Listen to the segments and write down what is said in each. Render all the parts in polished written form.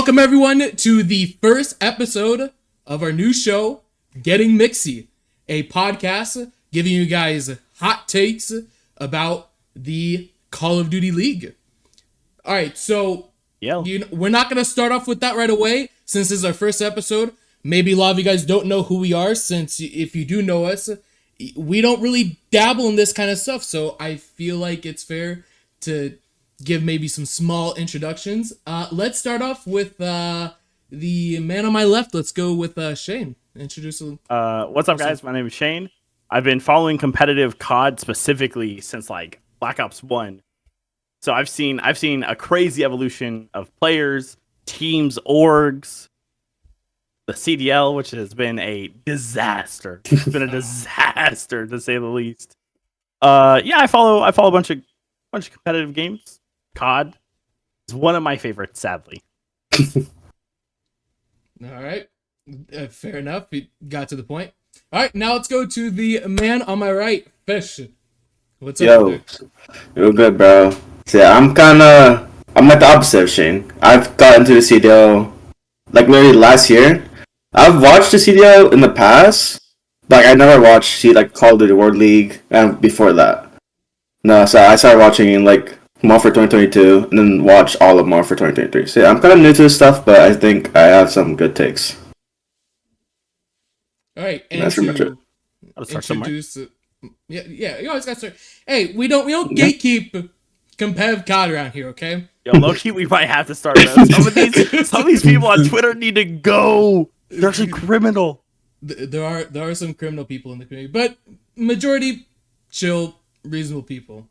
Welcome everyone to the first episode of our new show, Getting Mixy, a podcast giving you guys hot takes about the Call of Duty League. All right, so we're not going to start off with that right away since this is our first episode. Maybe a lot of you guys don't know who we are, since if you do know us, we don't really dabble in this kind of stuff. So I feel like it's fair to give maybe some small introductions. Let's start off with the man on my left. Let's go with Shane. Introduce him. What's up, guys? My name is Shane. I've been following competitive COD specifically since like Black Ops 1. So I've seen a crazy evolution of players, teams, orgs, the CDL, which has been a disaster. It's been a disaster to say the least. I follow a bunch of competitive games. COD is one of my favorites, sadly. All right. Fair enough. We got to the point. All right, now let's go to the man on my right, Fish. What's up? Yo, you're good, bro. So yeah, I'm like the opposite of Shane. I've got into the CDL like literally last year. I've watched the CDL in the past, but I never watched like Call of Duty World League and before that. No, so I started watching in like more for 2022 and then watch all of more for 2023. So yeah, I'm kind of new to this stuff, but I think I have some good takes. All right, and that's pretty much it. Introduce. Yeah, you always got to start. Hey, we don't gatekeep competitive COD around here, okay? Yo, low-key, we might have to start. Some of these people on Twitter need to go. They're actually criminal. There are some criminal people in the community, but majority chill, reasonable people.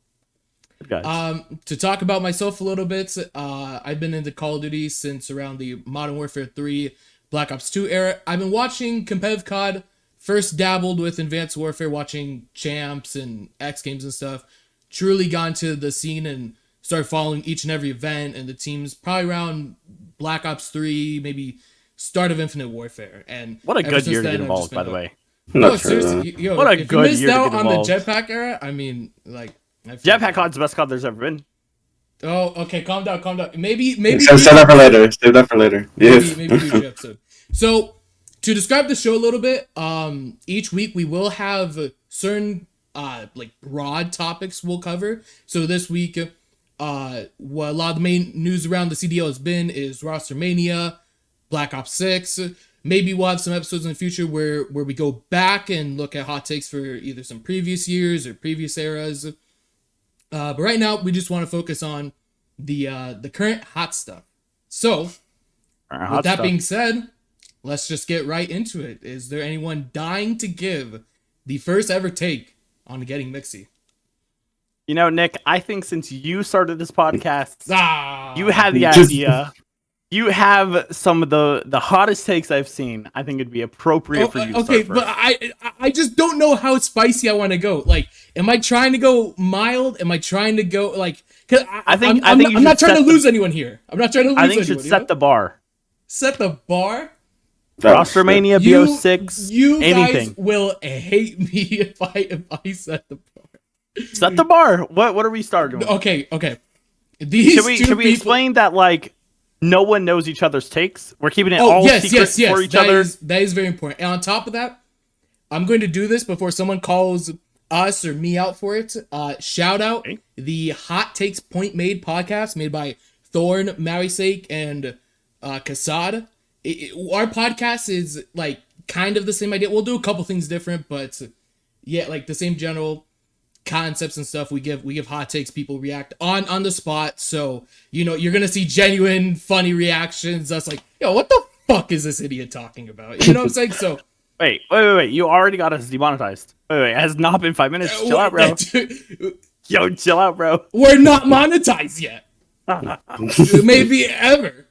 Guys. To talk about myself a little bit, I've been into Call of Duty since around the Modern Warfare 3, Black Ops 2 era. I've been watching competitive COD. First dabbled with Advanced Warfare, watching champs and X Games and stuff. Truly gone to the scene and started following each and every event and the teams probably around Black Ops 3, maybe start of Infinite Warfare. And what a good year to get involved, by the way. No, seriously, yo, what a good year to get involved. On the jetpack era, I mean, like. Jetpack COD's the best COD there's ever been. Oh, okay, calm down. Maybe. Save that for later. Yes. Maybe future episode. So, to describe the show a little bit, each week we will have certain like broad topics we'll cover. So this week, what a lot of the main news around the CDL has been is rostermania, Black Ops 6. Maybe we'll have some episodes in the future where we go back and look at hot takes for either some previous years or previous eras. But right now, we just want to focus on the current hot stuff. So, with that being said, let's just get right into it. Is there anyone dying to give the first ever take on Getting Mixy? You know, Nick, I think since you started this podcast, you had the idea. You have some of the hottest takes I've seen. I think it'd be appropriate for you to start first. But I just don't know how spicy I want to go. Like, am I trying to go mild? Am I trying to go like? Cause I'm not trying to lose anyone here. I'm not trying to lose anyone. I think you should set the bar. Set the bar. Rostermania, BO6, you anything. Guys will hate me if I set the bar. Set the bar. What are we starting with? Okay. Should we explain that like? No one knows each other's takes. We're keeping it all secret for each other. That is very important. And on top of that, I'm going to do this before someone calls us or me out for it. Shout out the Hot Takes Point Made podcast made by Thorn, Marisake, and Kassad. Our podcast is like kind of the same idea. We'll do a couple things different, but yeah, like the same general concepts and stuff. We give hot takes, people react on the spot, so you know you're gonna see genuine funny reactions. That's like, yo, what the fuck is this idiot talking about? You know what I'm saying? So wait, you already got us demonetized. Wait, it has not been 5 minutes. Chill out, bro. Yo, chill out, bro. We're not monetized yet. Maybe ever.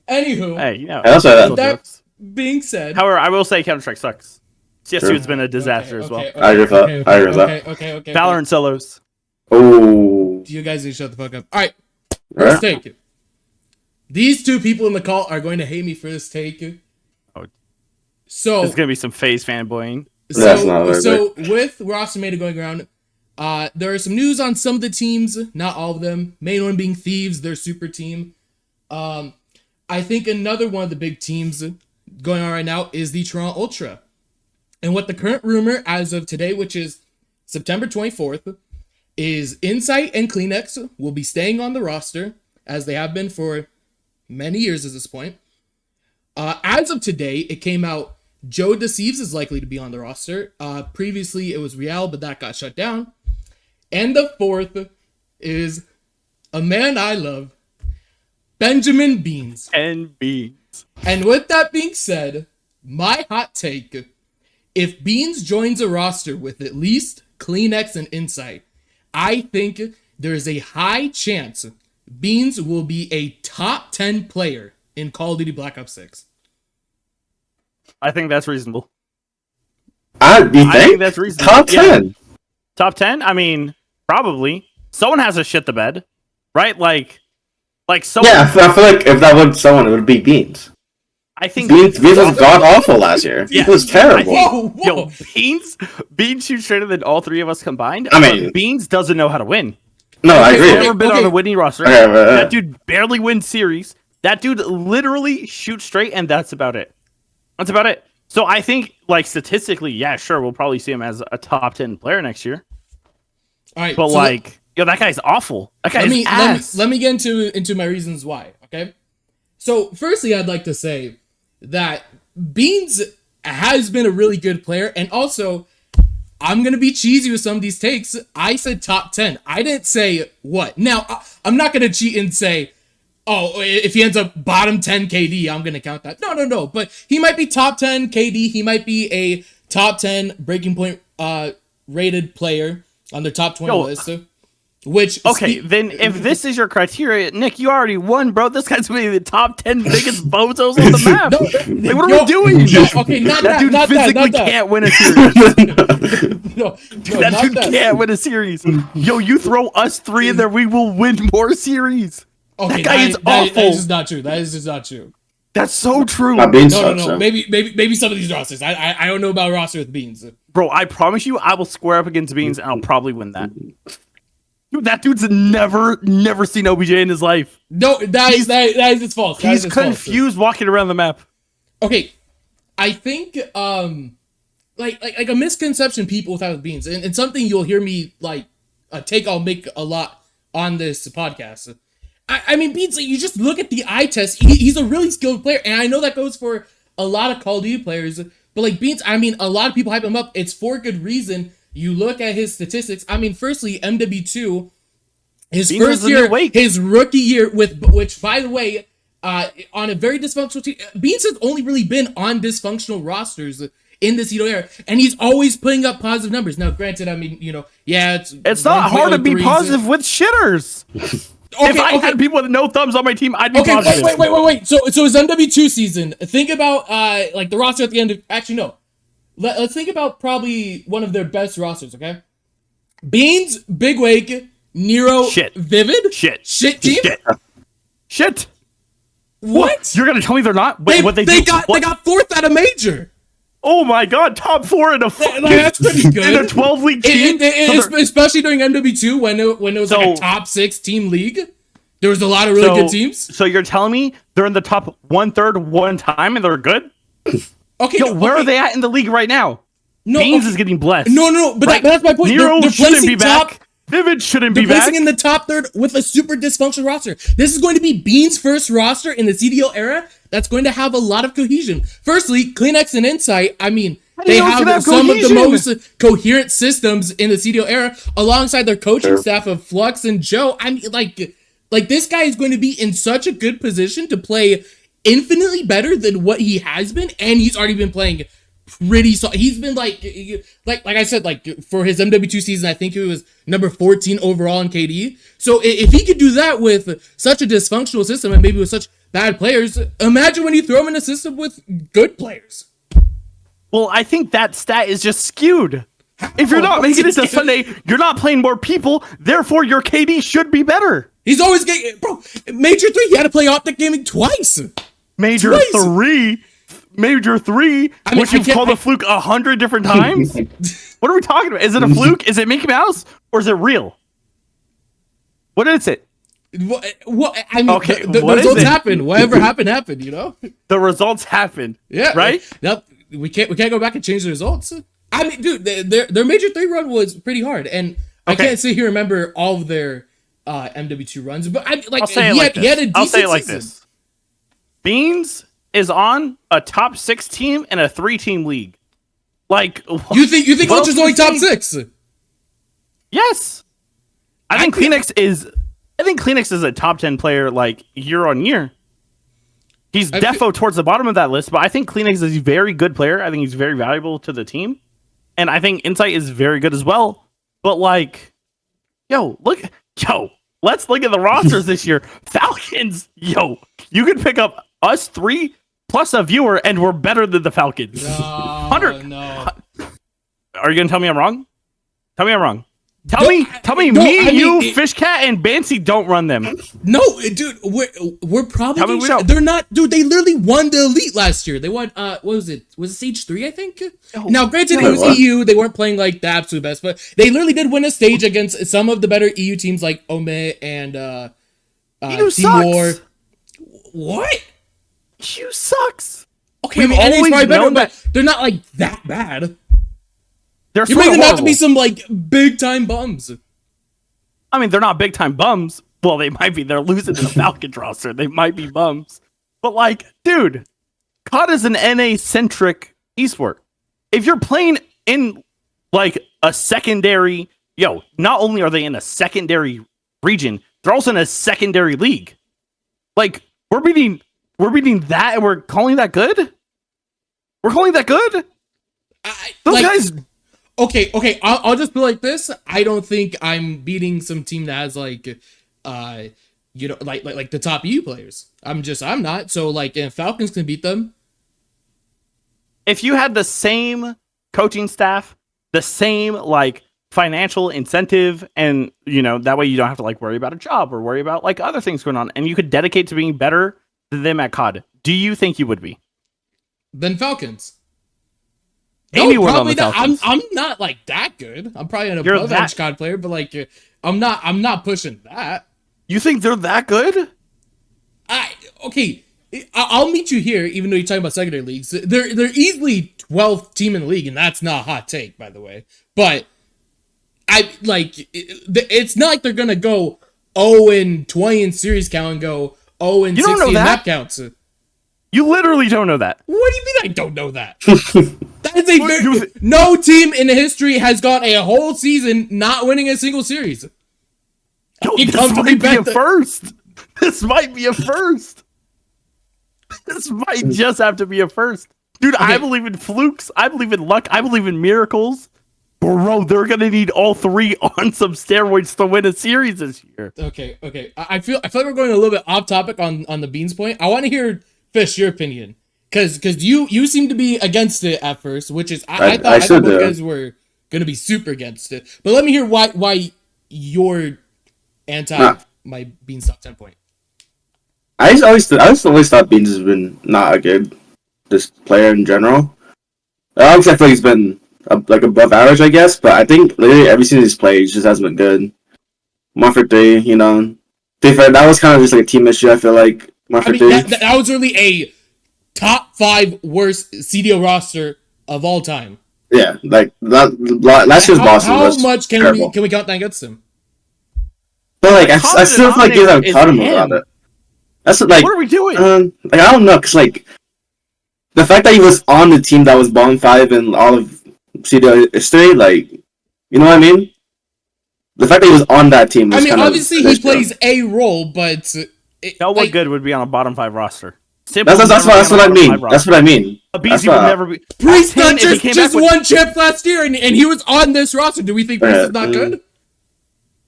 Anywho, hey, you know, that being said, however, I will say Counter-Strike sucks. CS2 has been a disaster as well. I agree with that. Okay. Valorant solos. Oh. You guys need to shut the fuck up. All right. Let's take it. These two people in the call are going to hate me for this take. Oh. So there's going to be some FaZe fanboying. So with rostermania going around, there are some news on some of the teams, not all of them. Main one being Thieves, their super team. I think another one of the big teams going on right now is the Toronto Ultra. And what the current rumor as of today, which is September 24th, is Insight and Kleenex will be staying on the roster, as they have been for many years at this point. As of today, it came out Joe Deceives is likely to be on the roster. Previously, it was Real, but that got shut down. And the fourth is a man I love, Benjamin Beans. And Beans. And with that being said, my hot take, if Beans joins a roster with at least Kleenex and Insight, I think there is a high chance Beans will be a top 10 player in Call of Duty Black Ops 6. I think that's reasonable. I think that's reasonable. Top 10. Yeah. Top 10? I mean, probably. Someone has to shit the bed, right? Like someone. Yeah, I feel like if that was someone, it would be Beans. I think Beans was god awful last year. Yeah. It was terrible. Whoa. Yo, Beans shoots straighter than all three of us combined. I mean- but Beans doesn't know how to win. No, I He's agree. never been on a winning roster. Okay, That dude barely wins series. That dude literally shoots straight, and that's about it. That's about it. So I think, like, statistically, yeah, sure, we'll probably see him as a top 10 player next year. All right, But, so yo, that guy's awful. That guy's ass. let me get into my reasons why, okay? So, firstly, I'd like to say that Beans has been a really good player, and also, I'm going to be cheesy with some of these takes. I said top 10. I didn't say what. Now, I'm not going to cheat and say, oh, if he ends up bottom 10 KD, I'm going to count that. No. But he might be top 10 KD. He might be a top 10 breaking point rated player on their top 20 list. Which then if this is your criteria, Nick, you already won, bro. This guy's gonna be the top 10 biggest bozos on the map. Like, what are we doing? Okay, not that dude not physically that. can't win a series. That not dude that. can't win a series. Yo, you throw us three in there, we will win more series. Okay, that guy is awful. That is just not true. That is just not true. That's so true. Beans No. sucks, so. Maybe some of these rosters. I don't know about a roster with Beans. Bro, I promise you, I will square up against Beans and I'll probably win that. Dude, that dude's never seen OBJ in his life. No, that is his fault. He's confused walking around the map. Okay, I think like a misconception people without Beans, and something you'll hear me like a take I'll make a lot on this podcast. I mean, Beans, like, you just look at the eye test. He's a really skilled player, and I know that goes for a lot of Call of Duty players. But like Beans, I mean, a lot of people hype him up. It's for good reason. You look at his statistics. I mean, firstly, MW2, his Beans first is the year, new Wake. his rookie year, which, by the way, on a very dysfunctional team, Beans has only really been on dysfunctional rosters in the CDL era, and he's always putting up positive numbers. Now, granted, I mean, yeah, it's not hard to be positive with shitters. If I had people with no thumbs on my team, I'd be positive. Wait. So his MW2 season, think about like the roster at the end of, actually, no. Let's think about probably one of their best rosters, okay? Beans, Big Wake, Nero, Shit. Vivid? Shit team? Shit. What? You're gonna tell me they're not? Wait, They got fourth at a major. Oh my god, top 4 in a fucking, that's pretty good. in a 12-league team. Especially during MW2 when it was like a top 6 team league. There was a lot of really good teams. So you're telling me they're in the top 1/3 one time and they're good? Okay. Yo, where are they at in the league right now? No, Beans is getting blessed. No, but Right. that's my point. Nero They're shouldn't be placing top. back. Vivid shouldn't They're be back. placing in the top third with a super dysfunctional roster. This is going to be Bean's first roster in the CDL era that's going to have a lot of cohesion. Firstly, Kleenex and Insight, I mean, they have some of the most coherent systems in the CDL era alongside their coaching staff of Flux and Joe. I mean, like this guy is going to be in such a good position to play infinitely better than what he has been, and he's already been playing pretty solid. He's been like I said, like for his MW2 season, I think he was number 14 overall in KD. So if he could do that with such a dysfunctional system and maybe with such bad players, imagine when you throw him in a system with good players. Well, I think that stat is just skewed. If you're not making it to Sunday, you're not playing more people. Therefore, your KD should be better. He's always getting, bro. Major 3, he had to play Optic Gaming twice. Major 3, which you've called a fluke 100 different times. What are we talking about? Is it a fluke? Is it Mickey Mouse or is it real? What is it? What I mean, Okay, the what is results it? happen. Whatever happened, you know? The results happened. Yeah. Right? Now, we can't go back and change the results. I mean, dude, their major 3 run was pretty hard, and I Okay. can't sit here and remember all of their MW2 runs, but I'll say it like he had a this. decent I'll say it like season. this. Beans is on a top 6 team in a 3-team league. Like, You think what Ultra's else only can top you say? 6? Yes. I think Kleenex is a top 10 player like year on year. He's defo towards the bottom of that list, but I think Kleenex is a very good player. I think he's very valuable to the team. And I think Insight is very good as well. But like, let's look at the rosters this year. Falcons, you could pick up us 3 plus a viewer and we're better than the Falcons. No, 100. no. Are you gonna tell me I'm wrong? Tell me I'm wrong. Tell No, me, no, me, I mean, you, Fishcat, and Bancy don't run them. No, dude, we're probably Tell me we don't. they're not, dude. They literally won the elite last year. They won. What was it? Was it Stage 3? I think. Now, granted, it was what? EU. They weren't playing like the absolute best, but they literally did win a stage against some of the better EU teams like Ome and EU Timor. sucks. What? You sucks. Okay, We've I mean, NA's always probably better, known but they're not like that bad. They're You're sort making of them out to be horrible. some like big time bums. I mean, they're not big time bums. Well, they might be. They're losing to the Falcons roster. They might be bums. But like, dude, COD is an NA centric esport. If you're playing in like a secondary, not only are they in a secondary region, they're also in a secondary league. Like, we're beating that, and we're calling that good. We're calling that good. Those guys. Okay. I'll just be like this. I don't think I'm beating some team that has like, like the top EU players. I'm not. So like, if Falcons can beat them, If you had the same coaching staff, the same like financial incentive, and that way you don't have to like worry about a job or worry about like other things going on, and you could dedicate to being better than them at COD, do you think you would be? then Falcons. Anywhere on probably the not. Falcons. I'm not like that good. I'm probably an You're above that- average COD player, but like, I'm not pushing that. You think they're that good? Okay. I'll meet you here, even though you're talking about secondary leagues. They're easily 12th team in the league, and that's not a hot take, by the way. But it's not like they're gonna go 0-20 in series count and go 0-60 You don't know in that. map counts. You literally don't know that. What do you mean I don't know that? That is a no team in history has gone a whole season not winning a single series. This might be a first. This might be a first. This might just have to be a first. Dude, I believe in flukes. I believe in luck. I believe in miracles. Bro, they're going to need all 3 on some steroids to win a series this year. Okay. I feel like we're going a little bit off topic on the Beans point. I want to hear, Fish, your opinion. Because you seem to be against it at first, which is I thought both guys were gonna be super against it. But let me hear why you're anti my Beanstalk 10 point. I just always thought Beans has been not a good player in general. Obviously, I feel like he's been like above average, I guess. But I think literally every season he's played just hasn't been good. 1 for 3, that was kind of just like a team issue. I feel like 1 for 3. That was really a top 5 worst CDL roster of all time. Yeah, like last year's Boston was how much can terrible. we count that against him? But like I still feel like you have caught him about it. That's like what are we doing? Like I don't know, cause like the fact that he was on the team that was bottom 5 in all of CDL history, like you know what I mean? The fact that he was on that team. Was obviously he plays a role, but what good would be on a bottom 5 roster? That's what I mean. That's what I mean. BZ would never be. Priest just won champ last year, and he was on this roster. Do we think Priest is not good?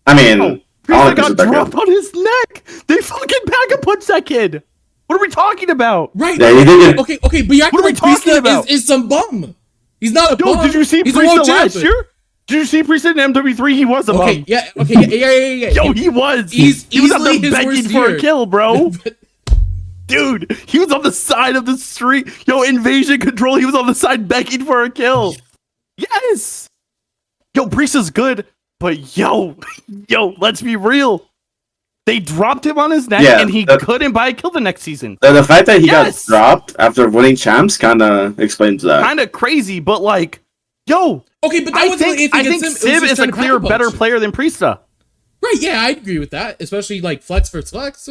I mean, Priest got dropped on his neck. They fucking pack a punch that kid. What are we talking about? Right. Yeah, Okay, but you're acting like Priest is some bum. He's not a bum. Did you see Priest last year? Did you see Priest in MW3? He was a bum. Yeah. Yo, he was. He was out there begging for a kill, bro. Dude, he was on the side of the street. Yo, invasion control. He was on the side begging for a kill. Yes. Yo, Priest is good, but yo, let's be real. They dropped him on his neck, Yeah, and he couldn't buy a kill the next season. The fact that he Yes! got dropped after winning champs kind of explains that. Kind of crazy, but like, yo, Okay, but that I wasn't think anything against him. It was Sib just is a trying to clear pack a better punch. player than Priesta. Right, yeah, I agree with that, especially like flex for flex.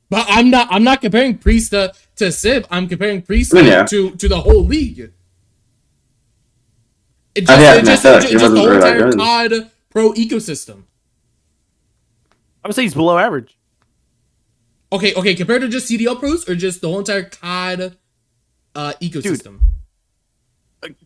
But I'm not comparing Priesta to Sib. I'm comparing Priesta to the whole league. Just the whole entire COD pro ecosystem. I would say he's below average. Okay, compared to just CDL pros or just the whole entire COD ecosystem.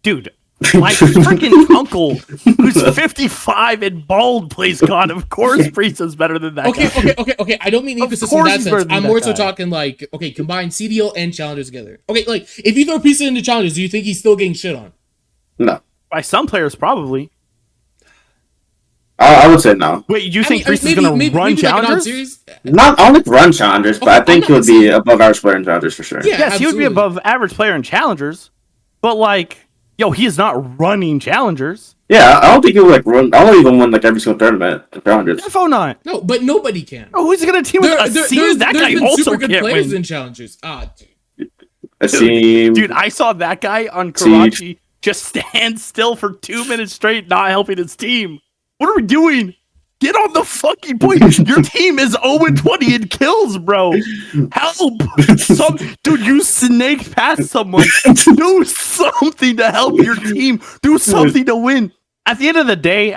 Dude, my freaking uncle, who's 55 and bald, plays COD. Of course, Priesta's better than that. Okay. I don't mean ecosystem in that sense. I'm more so talking like, okay, combine CDL and challengers together. Okay, like if you throw Priesta into challengers, do you think he's still getting shit on? No. By some players, probably. I would say no. Wait, you think Priesta's going to run challengers? Not only run challengers, but I think he would be above average player in challengers for sure. Yeah, yes, he would be above average player in challengers, but like, yo, he is not running challengers. Yeah, I don't think he would like run. I don't even win like every single tournament in challengers. Defo not. No, but nobody can. Oh, who's going to team with Asim? That guy also super good can't players win. in challengers. Dude. Asim. Dude, I saw that guy on Karachi just stand still for 2 minutes straight, not helping his team. What are we doing? Get on the fucking point. Your team is 0-20 in kills, bro. Help. Dude, you snaked past someone. Do something to help your team. Do something to win. At the end of the day,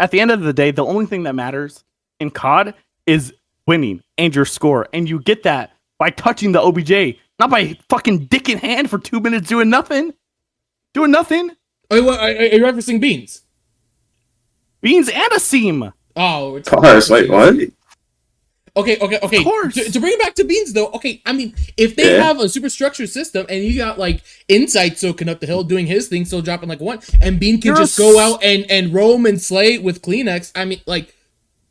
the only thing that matters in COD is winning and your score. And you get that by touching the OBJ, not by fucking dick in hand for 2 minutes doing nothing. Doing nothing. Are you referencing Beans? Beans and Asim. Oh, Cars, wait, what? Okay. Of course. To bring it back to Beans, though, okay, I mean, if they have a super structured system and you got, like, Insight soaking up the hill, doing his thing, still dropping, like, one, and Bean can just go out and roam and slay with Kleenex, I mean, like,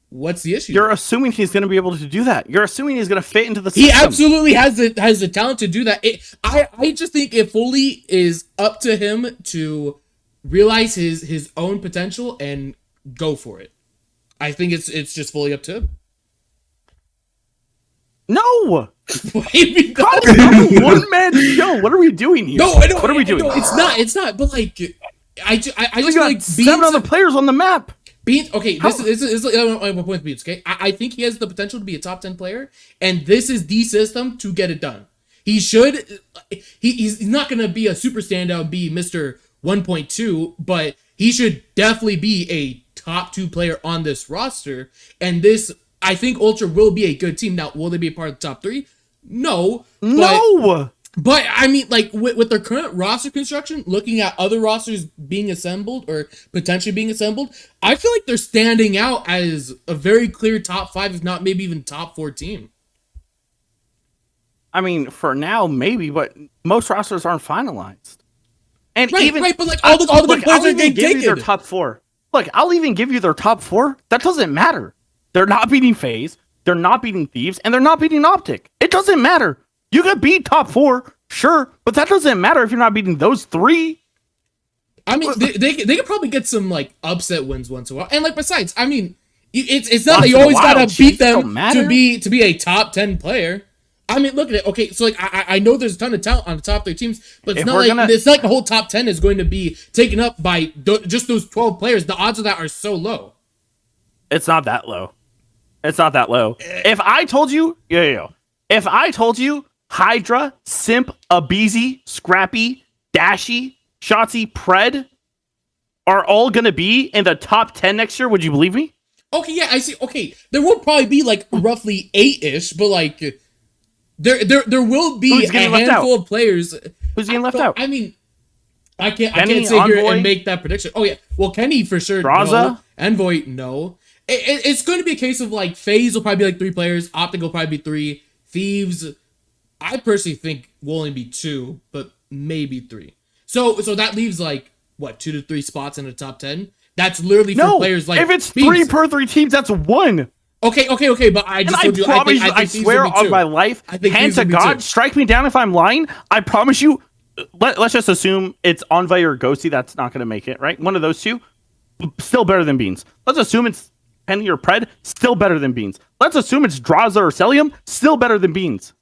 what's the issue? You're assuming he's going to be able to do that. You're assuming he's going to fit into the system. He absolutely has the talent to do that. I just think it fully is up to him to realize his own potential and go for it. I think it's just fully up to him. No! Maybe God, it's not a one-man show. What are we doing here? No, I know. What are we doing? No, it's not. But like, I just We feel got like 7 other players on the map. Beans. Okay, this is my point with Beans. Okay, I think he has the potential to be a top 10 player, and this is the system to get it done. He should. He's not gonna be a super standout, be Mr. 1.2, but he should definitely be a top 2 player on this roster. And this, I think Ultra will be a good team. Now, will they be a part of the top 3? No. But I mean, like, with their current roster construction, looking at other rosters being assembled or potentially being assembled, I feel like they're standing out as a very clear top 5, if not maybe even top 4 team. I mean, for now, maybe, but most rosters aren't finalized. And right, but like all the good players are getting taken. Their top 4. Look, I'll even give you their top 4. That doesn't matter. They're not beating FaZe, they're not beating Thieves, and they're not beating Optic. It doesn't matter. You could beat top 4, sure, but that doesn't matter if you're not beating those 3. I mean, they could probably get some like upset wins once in a while. And like besides, I mean, it's not that you always gotta beat them to be a top 10 player. I mean, look at it. Okay, so like I know there's a ton of talent on the top 3 teams, but it's not like the whole top 10 is going to be taken up by just those 12 players. The odds of that are so low. It's not that low. It's not that low. If I told you, if I told you Hydra, Simp, Abizi, Scrappy, Dashy, Shotzi, Pred are all gonna be in the top 10 next year, would you believe me? Okay, yeah, I see. Okay, there will probably be like roughly 8-ish, but like there will be a handful of players. Who's getting left out? I mean, I can't sit here and make that prediction. Oh yeah, well Kenny for sure. Draza? No. Envoy, no. It's going to be a case of like FaZe will probably be like 3 players. Optic will probably be 3. Thieves, I personally think will only be 2, but maybe 3. So that leaves like what 2 to 3 spots in the top 10. That's literally for players like. If it's Thieves. 3 per 3 teams, that's 1. Okay, but I just told you. I swear on my life, hand to God, strike me down if I'm lying. I promise you. Let's just assume it's Envoy or Ghosty. That's not going to make it, right? One of those 2. Still better than Beans. Let's assume it's Penny or Pred, still better than Beans. Let's assume it's Draza or Celium, still better than Beans.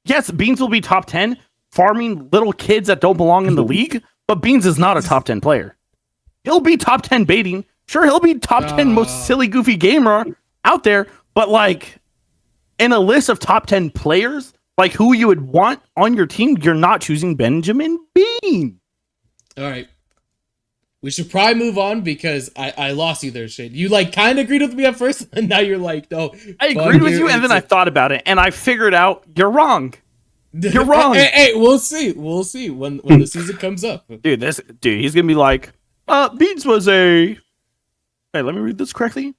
Yes, Beans will be top 10, farming little kids that don't belong in the league, but Beans is not a top 10 player. He'll be top 10 baiting. Sure, he'll be top 10 most silly, goofy gamer out there, but like in a list of top 10 players, like who you would want on your team, you're not choosing Benjamin Bean. All right. We should probably move on because I lost you there, Shane. You like kind of agreed with me at first, and now you're like, no. I agreed with you, and then I thought about it, and I figured out you're wrong. You're wrong. Hey, we'll see. We'll see when the season comes up. Dude, he's gonna be like, Beans was a. Hey, let me read this correctly.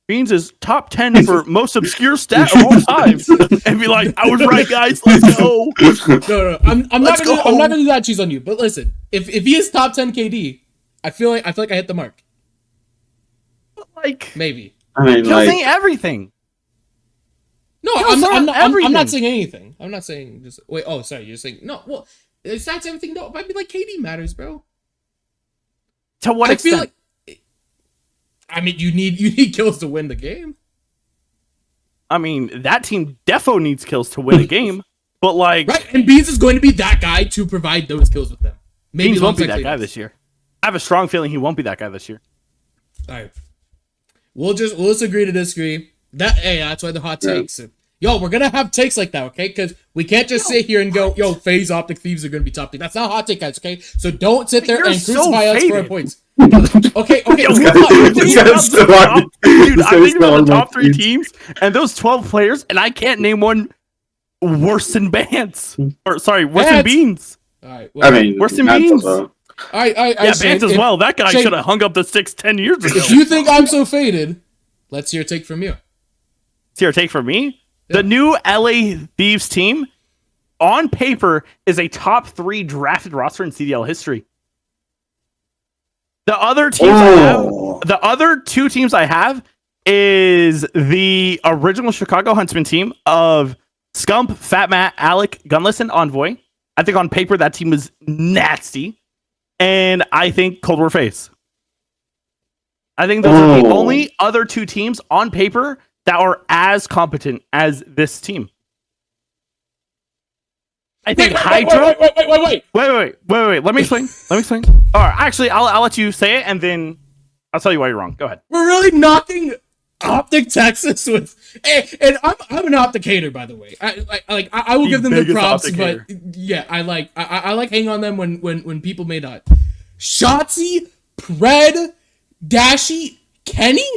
Beans is top 10 for most obscure stat of all time, and be like, I was right, guys. Let's go. No, I'm not gonna do that cheese on you. But listen, if he is top 10 KD, I feel like I hit the mark. Like maybe. I mean, you're saying everything. No, I'm not saying anything. I'm not saying just wait. Oh, sorry. You're saying no. Well, if that's everything, no. I mean, like KD matters, bro. To what extent? Feel like, I mean, you need kills to win the game. I mean, that team defo needs kills to win a game, but like, right. And Beans is going to be that guy to provide those kills with them. Maybe Beans won't be that guy this year. I have a strong feeling he won't be that guy this year. All right, we'll just agree to disagree. That's why the hot takes. Yo, we're gonna have takes like that, okay? Because we can't just sit here and go, yo, FaZe Optic Thieves are gonna be top 10. That's not a hot take, guys, okay? So don't sit there and crucify us for our points. Okay. Dude, I'm thinking about the top 3 teams and those 12 players, and I can't name one worse than Bance. Or sorry, worse than Beans. All right. Well, I mean, worse than Beans. All right, yeah, Bance as well. That guy should have hung up the sticks 10 years ago. If you think I'm so faded, let's hear a take from you. Let's hear a take from me. The new LA Thieves team, on paper, is a top 3 drafted roster in CDL history. The other other 2 teams I have is the original Chicago Huntsman team of Scump, Fat Matt, Alec, Gunless, and Envoy. I think on paper that team is nasty. And I think Cold War FaZe. I think those are the only other 2 teams on paper that are as competent as this team. I think Hydra. Wait. Let me explain. All right, actually, I'll let you say it, and then I'll tell you why you're wrong. Go ahead. We're really knocking Optic Texas with, and I'm an Optic hater, by the way. I will give them the props, but yeah, I like hanging on them when people may not. Shotzi, Pred, Dashy, Kenny,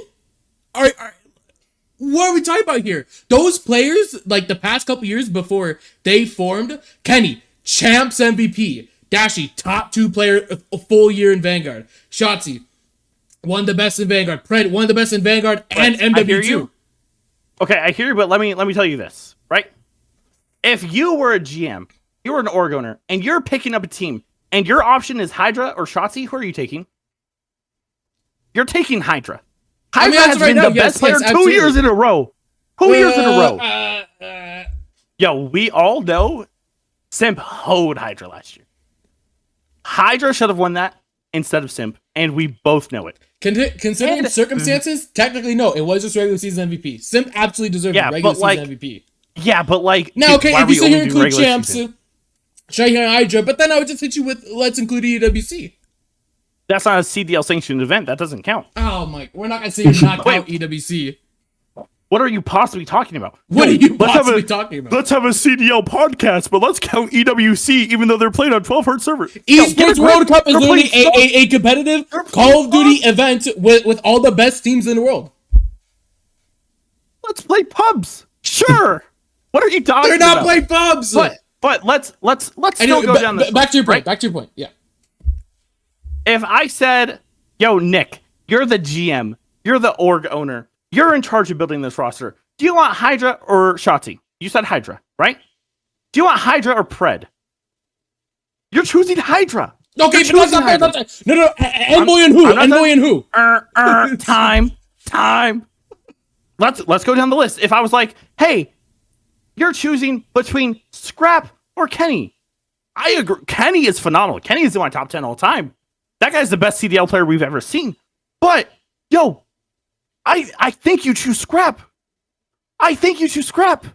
what are we talking about here? Those players, like the past couple years before they formed, Kenny, champs MVP. Dashy, top 2 player a full year in Vanguard. Shotzi, one of the best in Vanguard. Pred, one of the best in Vanguard and MW2. Okay, I hear you, but let me tell you this, right? If you were a GM, you were an org owner, and you're picking up a team, and your option is Hydra or Shotzi, who are you taking? You're taking Hydra. Hydra has been the best player 2 years in a row. 2 years in a row. Yo, we all know Simp hoed Hydra last year. Hydra should have won that instead of Simp, and we both know it. Considering circumstances, technically no, it was just regular season MVP. Simp absolutely deserved regular season MVP. Yeah, but like... Now, okay, if you sit here and include champs, try here on Hydra, but then I would just hit you with, let's include EWC. That's not a CDL sanctioned event. That doesn't count. Oh my, we're not going to say you're not count EWC. What are you possibly talking about? What are you possibly talking about? Let's have a CDL podcast, but let's count EWC even though they're playing on 12 hertz server. Esports World Cup is literally a competitive Call of Duty event with all the best teams in the world. Let's play pubs. Sure. What are you talking about? They're not playing pubs. But let's still go down this. Back to your point. Right? Back to your point. Yeah. If I said, yo, Nick, you're the GM, you're the org owner, you're in charge of building this roster. Do you want Hydra or Shotzi? You said Hydra, right? Do you want Hydra or Pred? You're choosing Hydra. Okay, but that's not fair. No. Envoy and who? Envoy and who? Time. Let's go down the list. If I was like, hey, you're choosing between Scrap or Kenny. I agree. Kenny is phenomenal. Kenny is in my top 10 all time. That guy's the best CDL player we've ever seen. But, yo, I think you choose scrap. I think you choose scrap.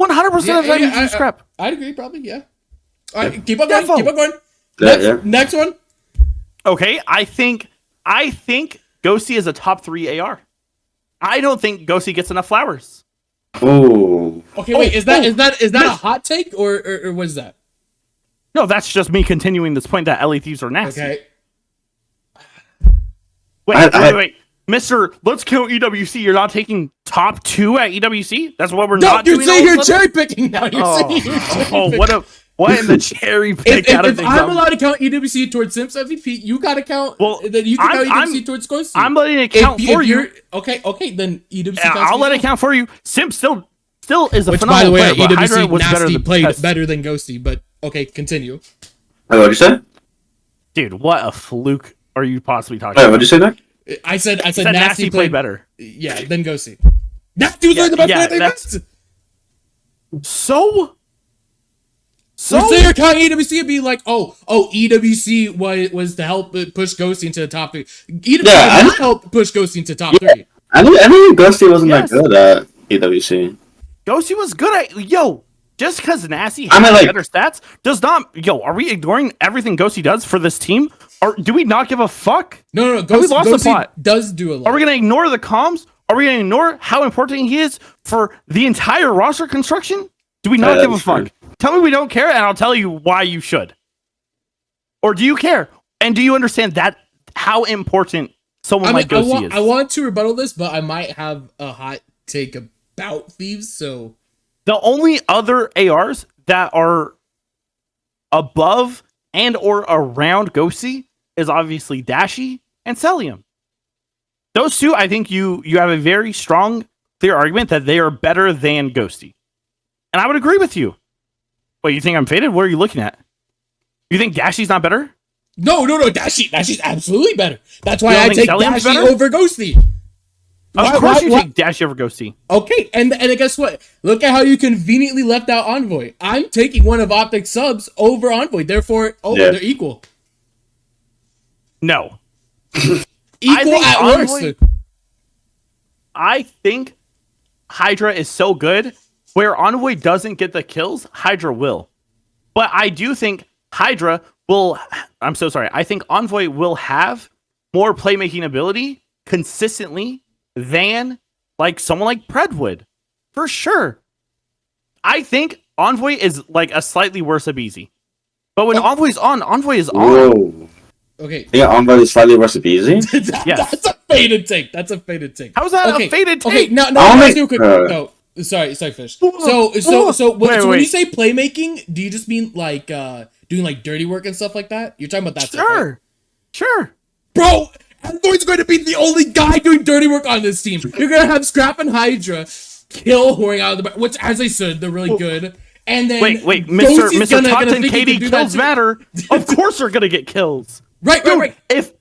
100% of the time you choose scrap. I'd agree, probably, yeah. All right, keep on going. Defo. Keep on going. Next one. Okay, I think Ghosty is a top 3 AR. I don't think Ghosty gets enough flowers. Oh. Okay, wait. Is that a hot take or what is that? No, that's just me continuing this point that LA Thieves are nasty. Okay. Wait. Mister, let's count EWC. You're not taking top 2 at EWC? That's what we're not doing. You're saying you're cherry picking now. What in the cherry pick if I'm allowed to count EWC towards Simps MVP, you gotta count. Then you can count EWC towards Ghosty. I'm letting it count for you. Okay. Then EWC. Yeah, I'll let it count for you. Simps still is a Which, phenomenal by the way, player. EWC was nasty played better than Ghosty. But okay, continue. Wait, what'd you say? Dude, what a fluke are you possibly talking Wait, about? what'd you say, Nick? I said nasty played better. Yeah, then Ghosty. Nasty was like the best player they missed. So say you're counting EWC and be like, EWC was to help push Ghosty into the top 3. EWC helped push Ghosty into top 3. I knew Ghosty wasn't that good at EWC. Ghosty was good at just because Nasty has better stats does not. Are we ignoring everything Ghosty does for this team? Or do we not give a fuck? No. Ghosty does do a lot. Are we gonna ignore the comms? Are we gonna ignore how important he is for the entire roster construction? Do we not give a fuck? Tell me we don't care, and I'll tell you why you should. Or do you care? And do you understand how important someone like Ghosty is? I want to rebuttal this, but I might have a hot take about Thieves. So the only other ARs that are above and or around Ghosty is obviously Dashy and Celium. Those two, I think you have a very strong, clear argument that they are better than Ghosty. And I would agree with you. Wait, you think I'm faded? What are you looking at? You think Dashy's not better? No. Dashy's absolutely better. That's why I take Celium's Dashy better? over Ghosty. Of course you take Dashy over Ghosty. Okay, and guess what? Look at how you conveniently left out Envoy. I'm taking one of Optic's subs over Envoy. Therefore, they're equal. No. Equal at worst. I think Hydra is so good, where Envoy doesn't get the kills, Hydra will. But I do think Hydra will... I'm so sorry. I think Envoy will have more playmaking ability consistently than someone like Pred would. For sure. I think Envoy is a slightly worse Abizi. But when Envoy's on, Envoy is on. Whoa. Okay. Yeah, Envoy is slightly worse at easy. Yes. That's a faded take. How is that a faded take? Okay, now let's do a quick... No, sorry, Fish. So when you say playmaking, do you just mean doing dirty work and stuff like that? You're talking about that stuff, right? Sure. Bro, Envoy's going to be the only guy doing dirty work on this team. You're going to have Scrap and Hydra kill whoring out of the back, which, as I said, they're really good. And then wait, Mr. Top 10 KD kills matter. Of course they're going to get kills. Right. If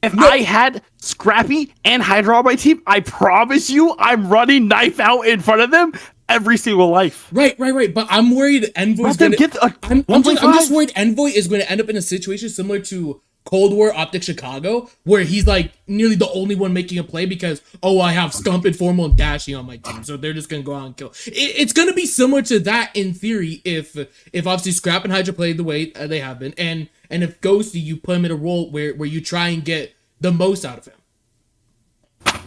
I had Scrappy and Hydra on my team, I promise you I'm running knife out in front of them every single life. Right. But I'm worried Envoy's going to... I'm just worried Envoy is going to end up in a situation similar to Cold War Optic Chicago, where he's nearly the only one making a play because, I have Scump, Informal, and Dashy on my team, so they're just going to go out and kill. It's going to be similar to that in theory if obviously Scrap and Hydra play the way they have been, and if Ghosty, you put him in a role where you try and get the most out of him.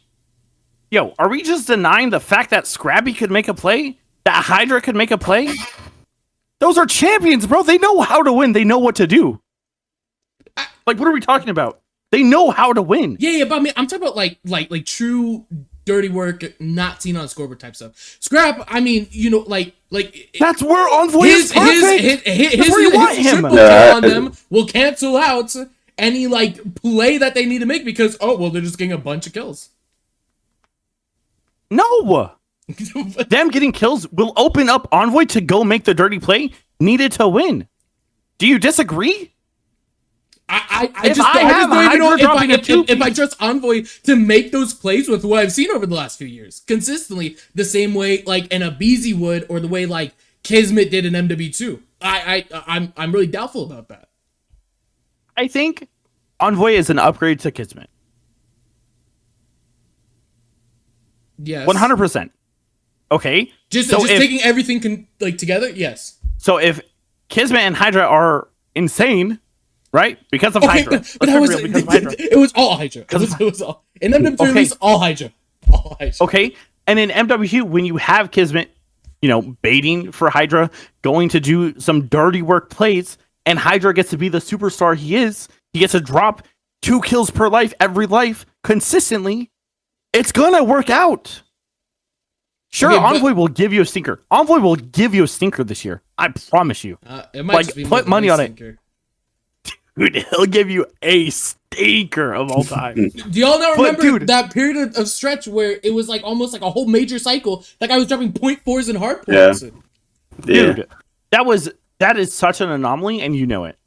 Yo, are we just denying the fact that Scrappy could make a play? That Hydra could make a play? Those are champions, bro. They know how to win. They know what to do. What are we talking about? They know how to win. Yeah, but I mean, I'm talking about like true dirty work, not seen on scoreboard type stuff. Scrap, I mean, that's where Envoy is perfect. That's where you want him. Triple kill on them will cancel out any play that they need to make because they're just getting a bunch of kills. No. Them getting kills will open up Envoy to go make the dirty play needed to win. Do you disagree? I don't know if I trust Envoy to make those plays with what I've seen over the last few years consistently, the same way an Abizi would, or the way Kismet did in MW2. I'm really doubtful about that. I think Envoy is an upgrade to Kismet. Yes. 100%. Okay. Just So if, taking everything together. Yes. so if Kismet and Hydra are insane, right? Because of Okay, Hydra. but that Let's was be real, because of Hydra. it was all Hydra. It was all in MW3 Okay. release, all Hydra. All Hydra. Okay. And in MW2, when you have Kismet, baiting for Hydra, going to do some dirty work plays, and Hydra gets to be the superstar he is, he gets to drop 2 kills per life every life consistently, it's gonna work out. Sure, Okay, Envoy will give you a stinker. Envoy will give you a stinker this year. I promise you. It might just be put money on it. stinker. Dude, he'll give you a stinker of all time. Do y'all not But, remember dude- that period of stretch where it was almost like a whole major cycle? That guy was dropping 0.4s in hard Yeah. points. Yeah. Dude, that is such an anomaly, and you know it.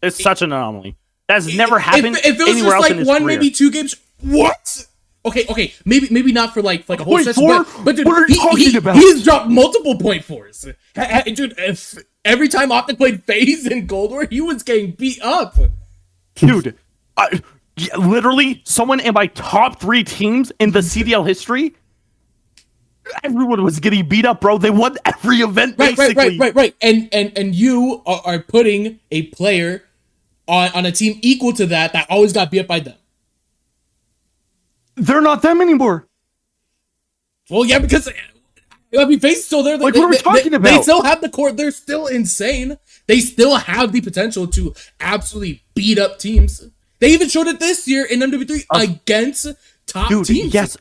It's such an anomaly. That's never happened If it was anywhere just else in his one, career. maybe 2 games, what? Okay, maybe not for like a whole stretch, 0.4? but dude, What are you talking about? He's dropped multiple 0.4s. Dude, if every time Optic played FaZe in Cold War, he was getting beat up. Dude, literally, someone in my top 3 teams in the CDL history, everyone was getting beat up, bro. They won every event, basically. Right. And you are putting a player on a team equal to that always got beat up by them. They're not them anymore. Well, yeah, because FaZe is still there. Like, what are we talking They about? still have the core. They're still insane. They still have the potential to absolutely beat up teams. They even showed it this year in MW3 against top Dude, teams. yes.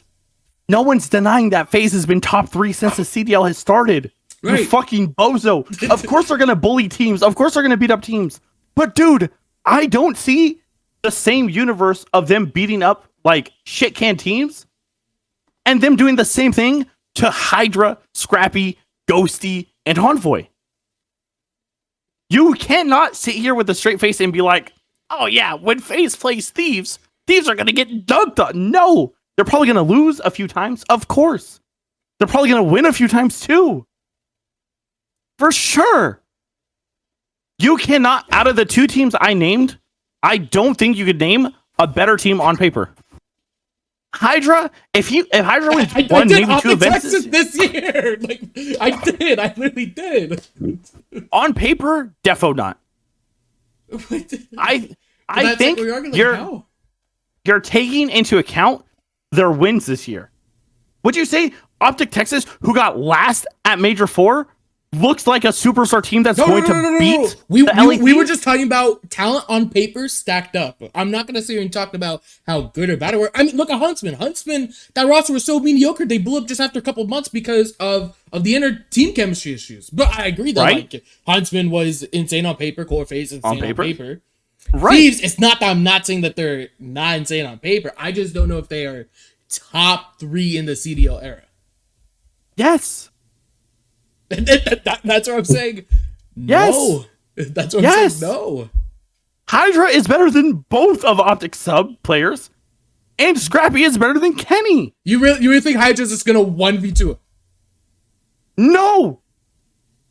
No one's denying that FaZe has been top 3 since the CDL has started. Right. You fucking bozo. Of course they're going to bully teams. Of course they're going to beat up teams. But, dude, I don't see the same universe of them beating up, shit can teams and them doing the same thing to Hydra, Scrappy, Ghosty, and Envoy. You cannot sit here with a straight face and be like, oh yeah, when FaZe plays Thieves, Thieves are going to get dunked on. No, they're probably going to lose a few times. Of course. They're probably going to win a few times too. For sure. You cannot, out of the 2 teams I named, I don't think you could name a better team on paper. Hydra, if Hydra wins one, maybe 2 events Texas this year. I literally did. on paper, defo not. I think you're taking into account their wins this year. Would you say Optic Texas, who got last at Major 4, looks like a superstar team that's going to beat We LA were Thieves? just talking about talent on paper stacked up. I'm not gonna sit here and talk about how good or bad it were. I mean, look at Huntsman. That roster was so mediocre. They blew up just after a couple of months because of the inner team chemistry issues. But I agree that Huntsman was insane on paper. Core FaZe insane on paper. Right. Thieves, it's not that I'm not saying that they're not insane on paper. I just don't know if they are top 3 in the CDL era. Yes. That's what I'm saying. Yes. No. That's what I'm saying. No. Hydra is better than both of Optic sub players, and Scrappy is better than Kenny. You really think Hydra's just gonna 1v2? No.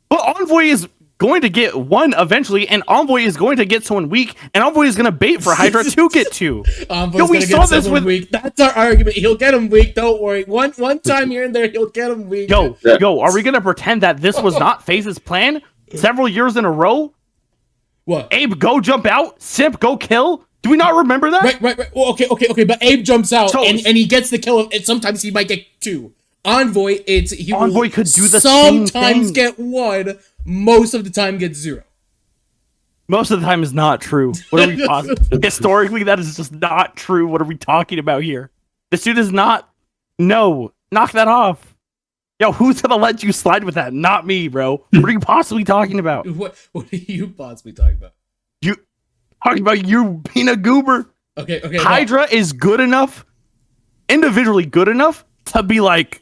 But Envoy is going to get one eventually, and Envoy is going to get someone weak, and Envoy is going to bait for Hydra to get 2. Envoy's gonna get someone weak. That's our argument. He'll get him weak. Don't worry. One time here and there, he'll get him weak. Yo, are we going to pretend that this was not FaZe's plan several years in a row? What? Abe, go jump out. Simp, go kill. Do we not remember that? Right. Well, okay. But Abe jumps out and he gets the kill, and sometimes he might get 2. Envoy, Envoy could do the same sometimes thing. get 1. Most of the time, get 0. Most of the time is not true. What are we talking? Historically, that is just not true. What are we talking about here? This dude is not. No, knock that off. Yo, who's gonna let you slide with that? Not me, bro. What are you possibly talking about? What are you possibly talking about? You talking about you being a goober? Okay. Hydra is good enough, individually good enough to be like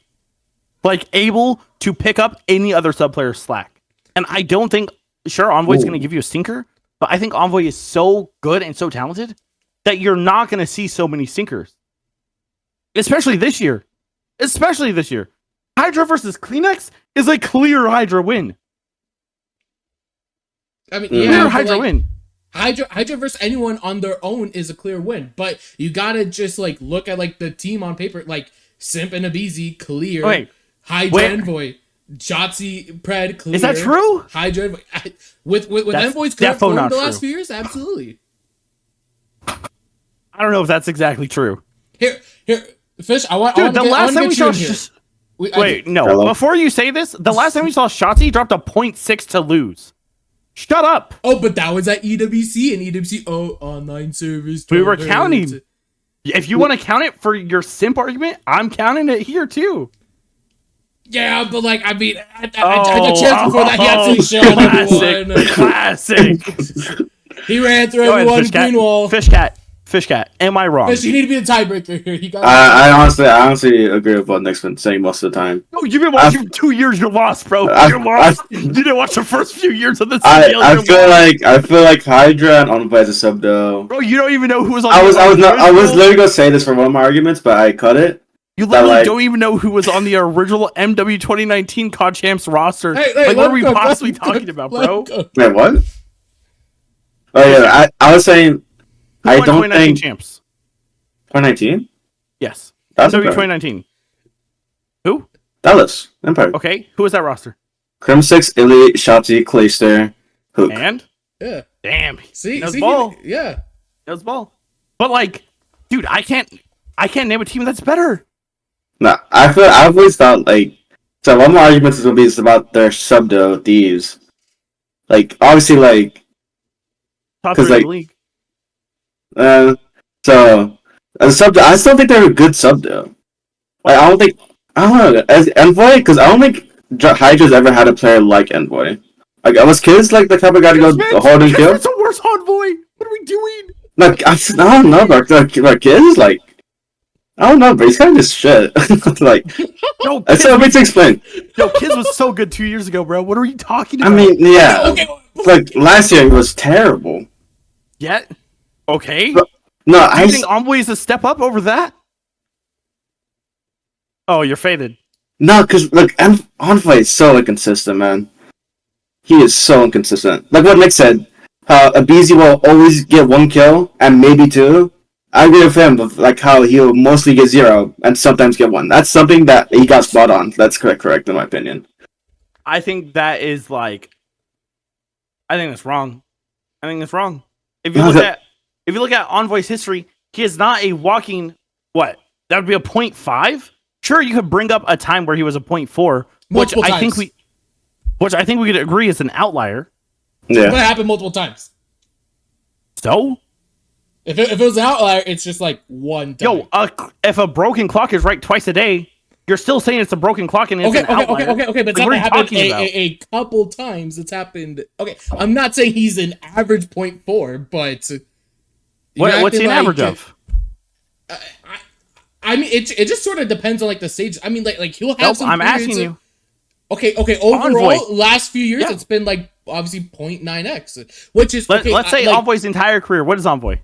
able to pick up any other sub player's slack. And I don't think, sure, Envoy's going to give you a stinker, but I think Envoy is so good and so talented that you're not going to see so many stinkers. Especially this year. Hydra versus Kleenex is a clear Hydra win. I mean, Clear Hydra win. Hydra versus anyone on their own is a clear win, but you gotta just look at the team on paper. Simp and Abizi clear. Wait, Hydra where? Envoy, Shotzi Pred clear. Is that true? Hydra Envoy. With That's Envoy's current defo form not the last true. few years, absolutely. I don't know if that's exactly true. Here, Fish. Dude, the last time we saw. Wait, no. Hello? Before you say this, the last time we saw Shotzi dropped a 0.6 to lose. Shut up. Oh, but that was at EWC and EWC. Oh, online service. We were 12 counting. hertz. If you want to count it for your simp argument, I'm counting it here too. Yeah, but like, I mean, at the chance before that, he had to share on everyone. Classic. He ran through Go ahead, everyone. Fish Cat. Greenwall. Fish cat. Am I wrong? Fish, you need to be the tiebreaker here. He got. I honestly agree with what Nick's been saying most of the time. No, you've been watching for 2 years. You're lost, bro. You're lost. You didn't watch the first few years of this. I feel like Hydra and Envoy is a sub though. Bro, you don't even know who was on. I was literally gonna say this for one of my arguments, but I cut it. You literally like- don't even know who was on the original MW 2019 COD Champs roster. Hey, like, what let are we him go, possibly let him go, talking about, let bro? him go. Wait, what? Oh yeah, I was saying Who I won don't 2019 think Champs. 2019. Yes. That's MW okay. 2019. Who? Dallas Empire. Okay. Who was that roster? Crim 6, Elite, Shotzi, Clayster, Hook. And Yeah. damn, See, knows see, ball. yeah. Knows ball. But like, dude, I can't name a team that's better. No, I've always thought like so. One of my arguments is gonna be about their sub duo Thieves. Like obviously, like Top 'Cause, three in like- the league. so as a sub duo, I still think they're a good sub duo. Like I don't know as Envoy because I don't think Hydra's ever had a player like Envoy. Like I was kids like the type of guy to go hold and kill. It's a worse envoy. What are we doing? Like I don't know, but like kids like. I don't know, but he's kind of just shit. Like, No, that's so to explain. Yo, Kids was so good 2 years ago, bro. What are you talking I about? mean, yeah. Okay. Like, last year it was terrible. Yet? Okay. But- No, Do you think Envoy is a step up over that? Oh, you're faded. No, because, look, Envoy is so inconsistent, man. He is so inconsistent. Like what Nick said, how Abizi will always get 1 kill, and maybe 2. I agree with him, but like how he'll mostly get 0, and sometimes get 1. That's something that he got spot on. That's correct in my opinion. I think that is like. I think that's wrong. If you look at Envoy's history, he is not a walking. What? That would be a 0.5. Sure, you could bring up a time where he was a 0.4, which Multiple I think times. we could agree is an outlier. But Yeah. it happened multiple times. So, If it was an outlier, it's just like one time. if a broken clock is right twice a day, you're still saying it's a broken clock and it's an outlier. Okay, but it's Like, what are you happened talking about? a couple times. It's happened. Okay, I'm not saying he's an average 0.4, but What's he an average of? I mean, it just sort of depends on like the stage. I mean, like he'll have Nope, some. I'm periods asking you. Okay. Overall, Envoy. last few years, Yeah. it's been like obviously 0.9x, which is Let's say like, Envoy's entire career. What is Envoy?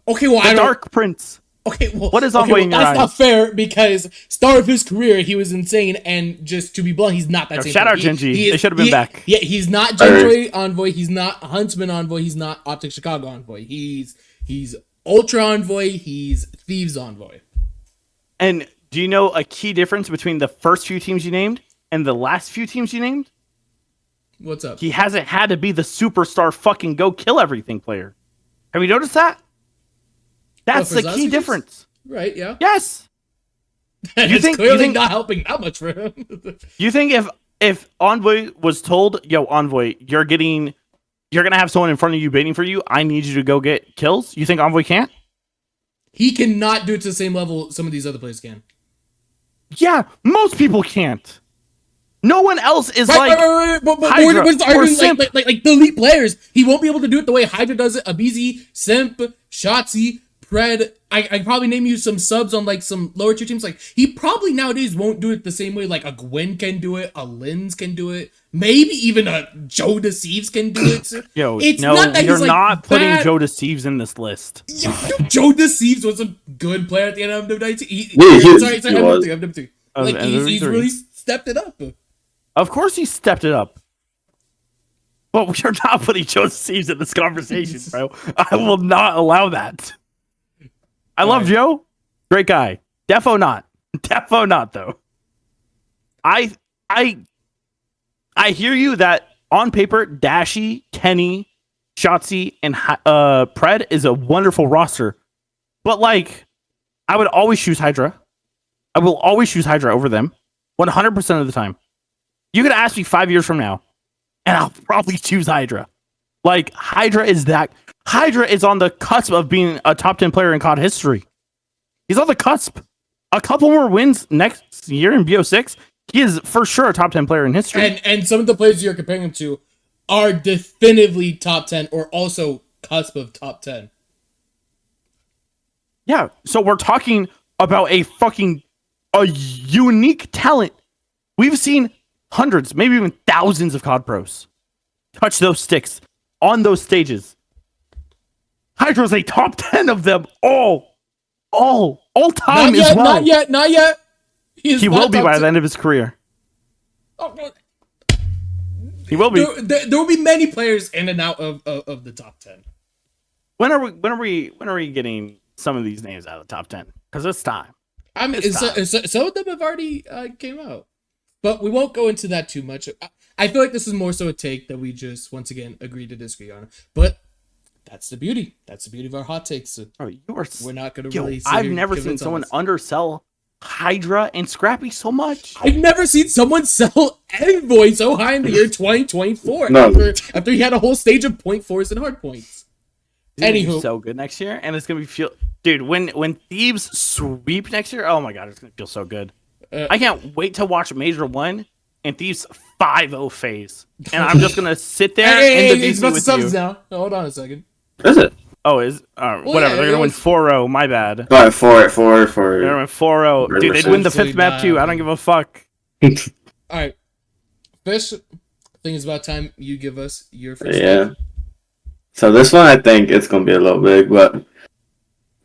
Okay, well, The I don't. Dark Prince. Okay, well, What is okay, Envoy well, in your that's eyes? not fair because start of his career he was insane, and just to be blunt, he's not that Yo, same. shout player. out Genji. He is- They should have been back. Yeah, he's not Genjoy Envoy. He's not Huntsman Envoy. He's not Optic Chicago Envoy. He's Ultra Envoy. He's Thieves Envoy. And do you know a key difference between the first few teams you named and the last few teams you named? What's up? He hasn't had to be the superstar fucking go kill everything player. Have you noticed that? That's for the Zazu key teams? difference. Right? Yeah. Yes. It's think- clearly you think- not helping that much for him. You think if Envoy was told, yo, Envoy, you're gonna have someone in front of you waiting for you, I need you to go get kills, you think Envoy can't? He cannot do it to the same level some of these other players can. Yeah, most people can't. No one else is Right. But Hydra what's the or argument? Simp. Like the elite players, he won't be able to do it the way Hydra does it. Abizi, Simp, Shotzi, Pred. I can probably name you some subs on like some lower tier teams. Like he probably nowadays won't do it the same way like a Gwen can do it, a Lens can do it, maybe even a Joe Deceives can do it. Yo, it's no, not that you're he's, like, not putting bad. Joe Deceives in this list. Joe Deceives was a good player at the end of MW19. He Sorry, was. MW3. Oh, Like he's MW3. really stepped it up. Of course he stepped it up. But we're not putting Joe Deceives in this conversation, bro. I will not allow that. I love right. Joe. Great guy. Defo not. Defo not though. I hear you that on paper, Dashy, Kenny, Shotzi, and Pred is a wonderful roster. But like, I would always choose Hydra. I will always choose Hydra over them 100% of the time. You could ask me 5 years from now, and I'll probably choose Hydra. Like, Hydra is on the cusp of being a top 10 player in COD history. He's on the cusp. A couple more wins next year in BO6. He is for sure a top 10 player in history. And some of the players you're comparing him to are definitively top 10 or also cusp of top 10. Yeah, so we're talking about a unique talent. We've seen hundreds, maybe even thousands of COD pros touch those sticks on those stages. Hydra's a top 10 of them all time as well. Not yet. He will be by the end of his career. Oh, no. He will be. There will be many players in and out of the top 10. When are we getting some of these names out of the top 10? Because it's time. I mean, some of them have already came out, but we won't go into that too much. I feel like this is more so a take that we just once again agree to disagree on. But that's the beauty. That's the beauty of our hot takes. We're not going to really. I've never seen someone undersell Hydra and Scrappy so much. I've never seen someone sell Envoy so high in the year 2024 after he had a whole stage of 0.4s and hard points. Anywho, so good next year, and it's gonna be dude. When Thieves sweep next year, oh my god, it's gonna feel so good. I can't wait to watch Major 1 and Thieves 5-0 phase, and I'm just gonna sit there in the VC with you. Now. Hold on a second. Is it? Oh, whatever. They're gonna win 4-0. My bad. All right, 4. They're gonna win 4-0. Dude, they'd win the 5th map too. I don't give a fuck. All right, Fish. I think it's about time you give us your first. Yeah. So this one, I think it's gonna be a little big, but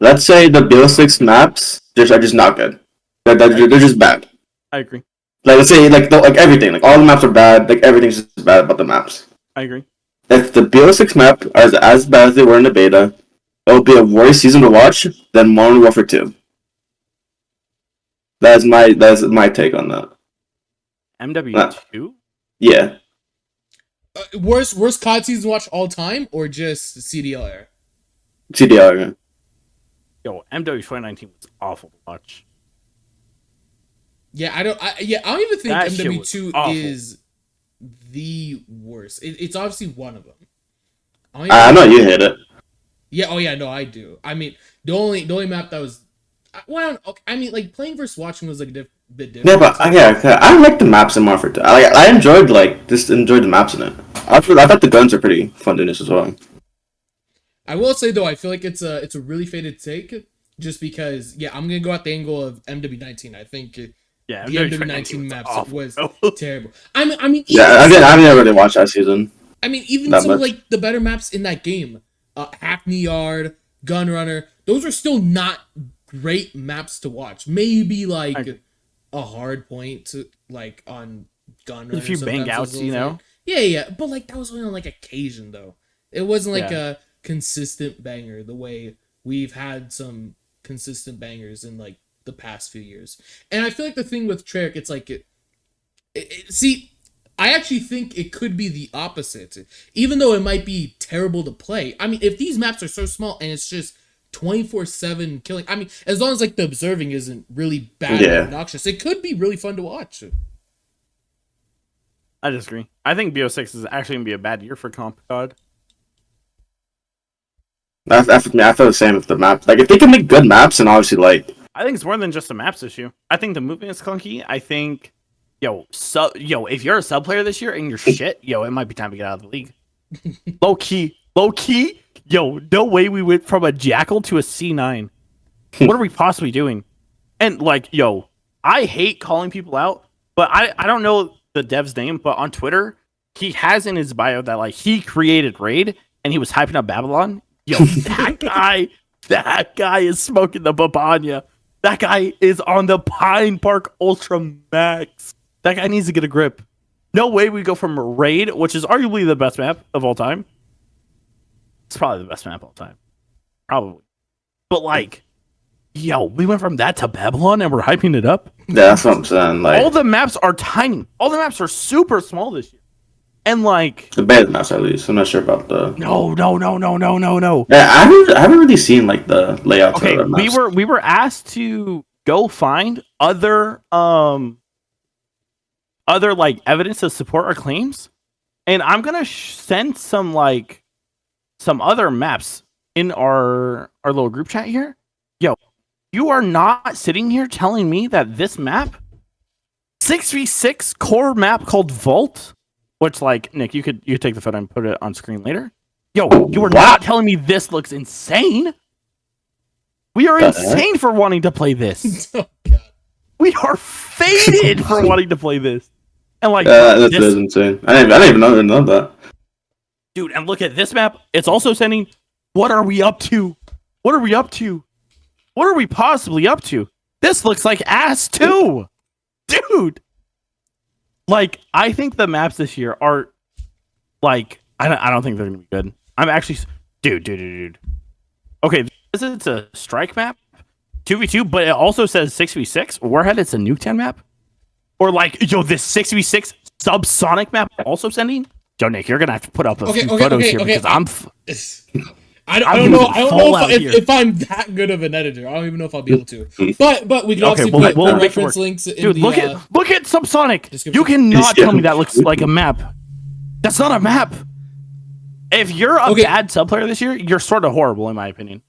let's say the BO6 maps are just not good. They're just bad. I agree. Like let's say like everything, like all the maps are bad. Like everything's just bad about the maps. I agree. If the BO6 map are as bad as they were in the beta, it will be a worse season to watch than Modern Warfare 2. That's my take on that. MW2? Yeah. Worst COD season to watch all time or just CDL era? CDL era. Yo, MW 2019 was awful to watch. Yeah, I don't even think That MW2 is the worst. It's obviously one of them. I know you hate it. Yeah. Oh yeah. No, I do. I mean, the only map that was, well, I mean, like playing versus watching was like a bit different. Yeah, but I like the maps in Modern Warfare 2. I enjoyed the maps in it. I thought the guns are pretty fun to use as well. I will say though, I feel like it's a really faded take, just because I'm gonna go at the angle of MW19. I think the MW19 maps was terrible. I mean, I didn't really watch that season. I mean, even some of like the better maps in that game, Hackney Yard, Gunrunner, those are still not great maps to watch. Maybe like a hard point like on Gunrunner. A few bang outs, you know. Yeah, but like that was only on like occasion though. It wasn't like a consistent banger the way we've had some consistent bangers in like the past few years. And I feel like the thing with Treyarch, it's like see, I actually think it could be the opposite. Even though it might be terrible to play. I mean, if these maps are so small and it's just 24/7 killing, I mean, as long as like the observing isn't really bad and obnoxious, it could be really fun to watch. I disagree. I think BO6 is actually going to be a bad year for comp COD. I feel the same with the map. Like, if they can make good maps, and obviously, like... I think it's more than just a maps issue. I think the movement is clunky. I think, if you're a sub player this year and you're shit, it might be time to get out of the league. Low key, no way we went from a Jackal to a C9. What are we possibly doing? And, I hate calling people out, but I don't know the dev's name, but on Twitter, he has in his bio that, he created Raid, and he was hyping up Babylon. That guy is smoking the babanya. That guy is on the Pine Park Ultra Max. That guy needs to get a grip. No way we go from Raid, which is arguably the best map of all time. It's probably the best map of all time. Probably. But, Yo, we went from that to Babylon and we're hyping it up. Yeah, that's what I'm saying. Like All the maps are tiny. All the maps are super small this year. And like the beta maps, at least. I'm not sure about the. no. Yeah, I haven't really seen like the layout. Okay, of the maps. we were asked to go find other like evidence to support our claims, and I'm gonna send some other maps in our little group chat here. Yo, you are not sitting here telling me that this map, 6v6 core map called Vault, which like Nick, you could take the photo and put it on screen later. Yo, you are not telling me this looks insane. We are insane for wanting to play this. Oh, God. We are faded for wanting to play this. And like, that's insane. I didn't even know that. dude, and look at this map. It's also sending. What are we up to? What are we up to? What are we possibly up to? This looks like ass too, dude. Like, I think the maps this year are like, I don't think they're gonna be good. I'm actually, dude. Okay, this is a strike map, 2v2, but it also says 6v6. Warhead, it's a Nuketown map. Or like, yo, this 6v6 subsonic map also sending. Yo, Nick, you're gonna have to put up a few photos here because I don't know if I'm that good of an editor. I don't even know if I'll be able to. But we can obviously put we'll reference links in dude, the look at subsonic. You cannot tell me that looks like a map. That's not a map. If you're a bad sub player this year, you're sort of horrible in my opinion.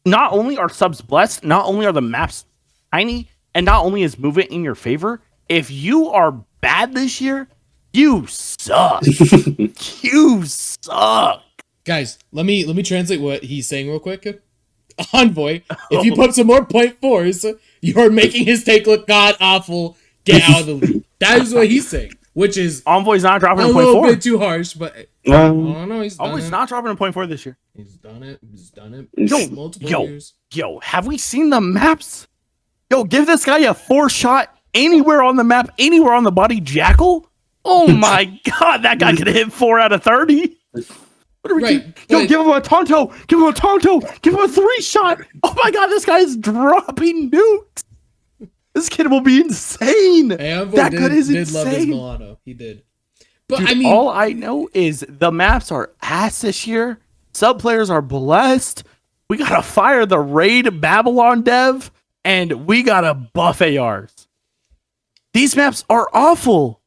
Not only are subs blessed, not only are the maps tiny, and not only is movement in your favor, if you are bad this year, you suck. You suck. Guys, let me translate what he's saying real quick. Envoy, if you put some more .4s, you're making his take look god awful. Get out of the league. That is what he's saying, which is Envoy's not dropping a a little .4. bit too harsh, but I don't know. He's done Envoy's it. not dropping a .4 this year. He's done it. Multiple years. Yo, have we seen the maps? Yo, give this guy a 4-shot anywhere on the map, anywhere on the body, Jackal. Oh my god, that guy could hit 4 out of 30. What are we doing? Yo, give him a Tonto. Give him a 3-shot. Oh my god, this guy is dropping nukes. This kid will be insane. Hey, that kid is insane. Love his Milano. He did. But dude, I mean, all I know is the maps are ass this year. Sub players are blessed. We gotta fire the Raid Babylon dev, and we gotta buff ARs. These maps are awful.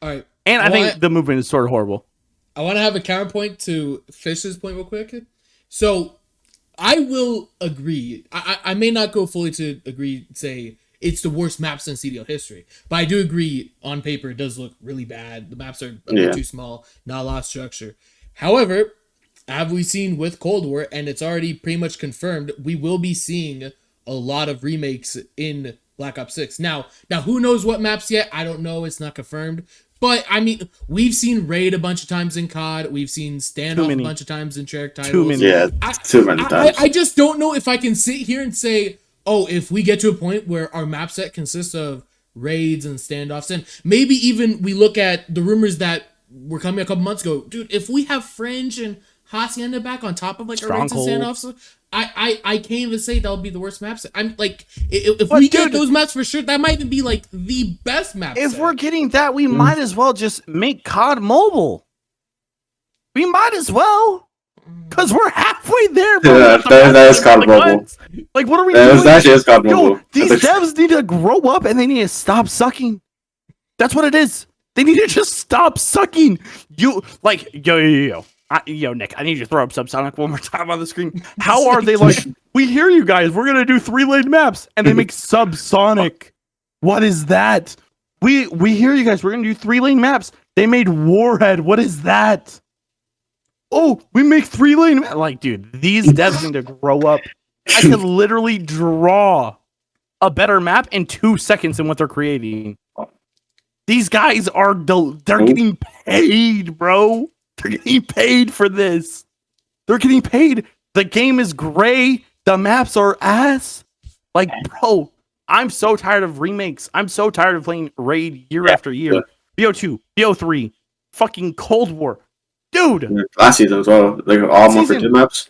All right, and I think the movement is sort of horrible. I want to have a counterpoint to Fish's point real quick. So I will agree. I may not go fully to agree, say it's the worst maps in CDL history, but I do agree on paper it does look really bad. The maps are a bit too small, not a lot of structure. However, have we seen with Cold War, and it's already pretty much confirmed, we will be seeing a lot of remakes in Black Ops 6. Now who knows what maps yet? I don't know. It's not confirmed. But, I mean, we've seen Raid a bunch of times in COD. We've seen Standoff a bunch of times in Treyarch titles. Too many times. I just don't know if I can sit here and say, oh, if we get to a point where our map set consists of raids and standoffs, and maybe even we look at the rumors that were coming a couple months ago, dude, if we have Fringe and Hacienda back on top of like our raids and standoffs, I can't even say that'll be the worst map set. I'm like, if we get those maps for sure, that might even be like the best map set. If we're getting that, we might as well just make COD mobile. We might as well. Because we're halfway there, bro. Yeah, that is COD mobile. Like, what are we doing? That is COD mobile. Yo, these devs need to grow up and they need to stop sucking. That's what it is. They need to just stop sucking. Yo, Nick, I need you to throw up Subsonic one more time on the screen. How are they like, we hear you guys, we're going to do 3-lane maps, and they make Subsonic. What is that? We hear you guys, we're going to do 3-lane maps. They made Warhead. What is that? Oh, we make 3-lane maps. Like, dude, these devs need to grow up. I could literally draw a better map in 2 seconds than what they're creating. They're getting paid, bro. They're getting paid for this. They're getting paid. The game is gray. The maps are ass. Like, bro, I'm so tired of remakes. I'm so tired of playing Raid year after year. BO2, BO3, fucking Cold War. Dude. Last season as well. Like all 1 for 2 maps.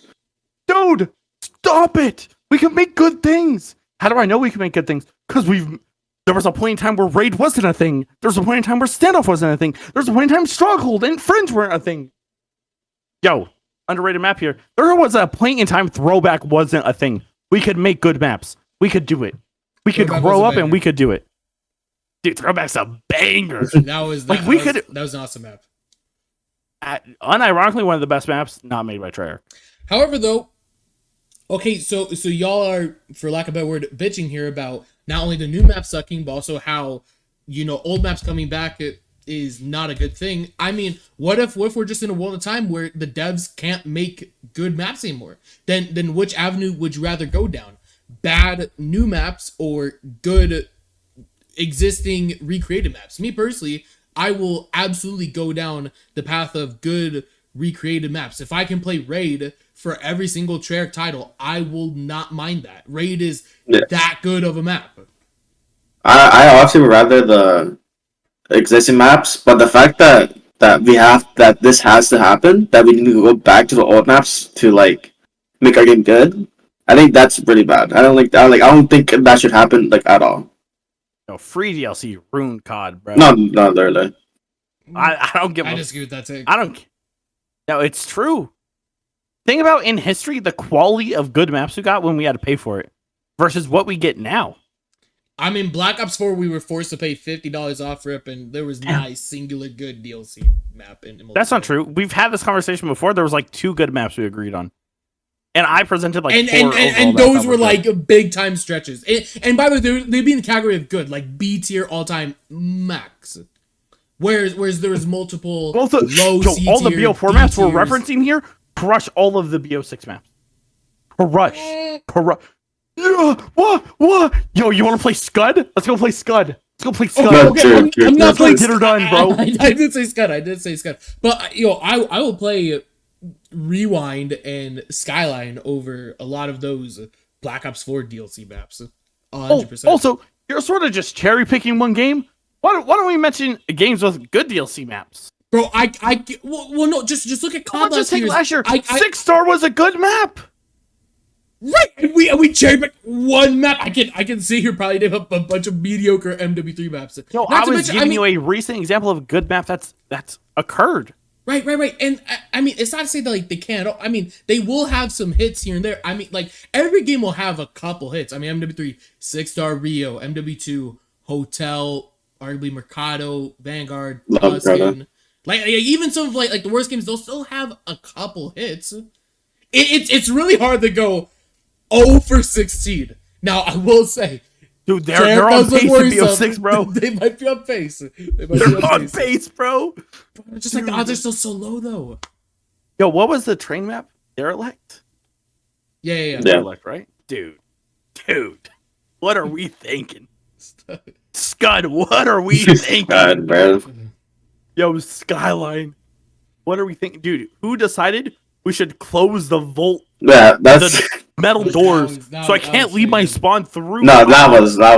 Dude, stop it. We can make good things. How do I know we can make good things? Because there was a point in time where raid wasn't a thing. There was a point in time where standoff wasn't a thing. There was a point in time stronghold and fringe weren't a thing. Yo, underrated map here. There was a point in time throwback wasn't a thing. We could make good maps. We could do it. We could grow up and we could do it. Dude, throwback's a banger. That was an awesome map. Unironically, one of the best maps not made by Treyarch. However, though, okay, so y'all are, for lack of a better word, bitching here about not only the new map sucking, but also how, old maps coming back is not a good thing. I mean, what if we're just in a world of time where the devs can't make good maps anymore? Then which avenue would you rather go down? Bad new maps or good existing recreated maps? Me personally, I will absolutely go down the path of good recreated maps. If I can play Raid for every single Treyarch title, I will not mind that. Raid is that good of a map. I obviously would rather the existing maps, but the fact that this has to happen, that we need to go back to the old maps to like make our game good, I think that's really bad. I don't think that should happen at all. No, free DLC ruined COD, bro. No, literally. I don't give. I disagree with that take. I don't. No, it's true. Think about in history the quality of good maps we got when we had to pay for it versus what we get now. I mean, Black Ops 4, we were forced to pay $50 off rip, and there was not a singular good DLC map in That's not true. We've had this conversation before. There was like 2 good maps we agreed on. And I presented like 4 and those were like big time stretches. And by the way, they'd be in the category of good, like B tier all time max. Whereas there was multiple low C tier, all the BO4 maps we're referencing here, crush all of the BO6 maps. Crush. Yeah, what? Yo, you want to play Scud? Let's go play Scud. Let's go play Scud. Okay, I'm not playing Get her done, bro. I did say Scud. But I will play Rewind and Skyline over a lot of those Black Ops 4 DLC maps. 100%. Also, you're sort of just cherry picking one game. Why don't we mention games with good DLC maps? Bro, no, just look at COD last year. 6-star was a good map. Right, and we cherry picked one map. I can see here probably name up a bunch of mediocre MW3 maps. No, I was giving you a recent example of a good map that's occurred. Right. And I mean, it's not to say that like they can't. I mean, they will have some hits here and there. I mean, like every game will have a couple hits. I mean, MW3, 6-star Rio, MW2, Hotel, arguably Mercado, Vanguard, Tuscan. Like even some of like the worst games, they'll still have a couple hits. It's really hard to go 0 for 16. Now I will say, dude, they're on pace to BO6, bro. They might be on pace. They're on pace, bro. Just like the odds are still so low, though. Yo, what was the train map? Derelict? Yeah. Derelict, right? Dude. What are we thinking? Scud, what are we thinking? God, bro. Yo, Skyline. What are we thinking? Dude, who decided we should close the vault? Yeah, that's the metal doors, so I can't leave my spawn through. No, that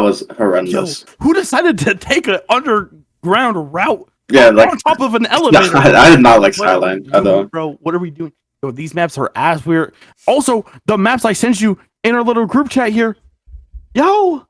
was horrendous. Yo, who decided to take an underground route? Yeah, like on top of an elevator. No, I did not like Skyline at all. Bro, what are we doing? Yo, these maps are ass weird. Also, the maps I sent you in our little group chat here. Yo,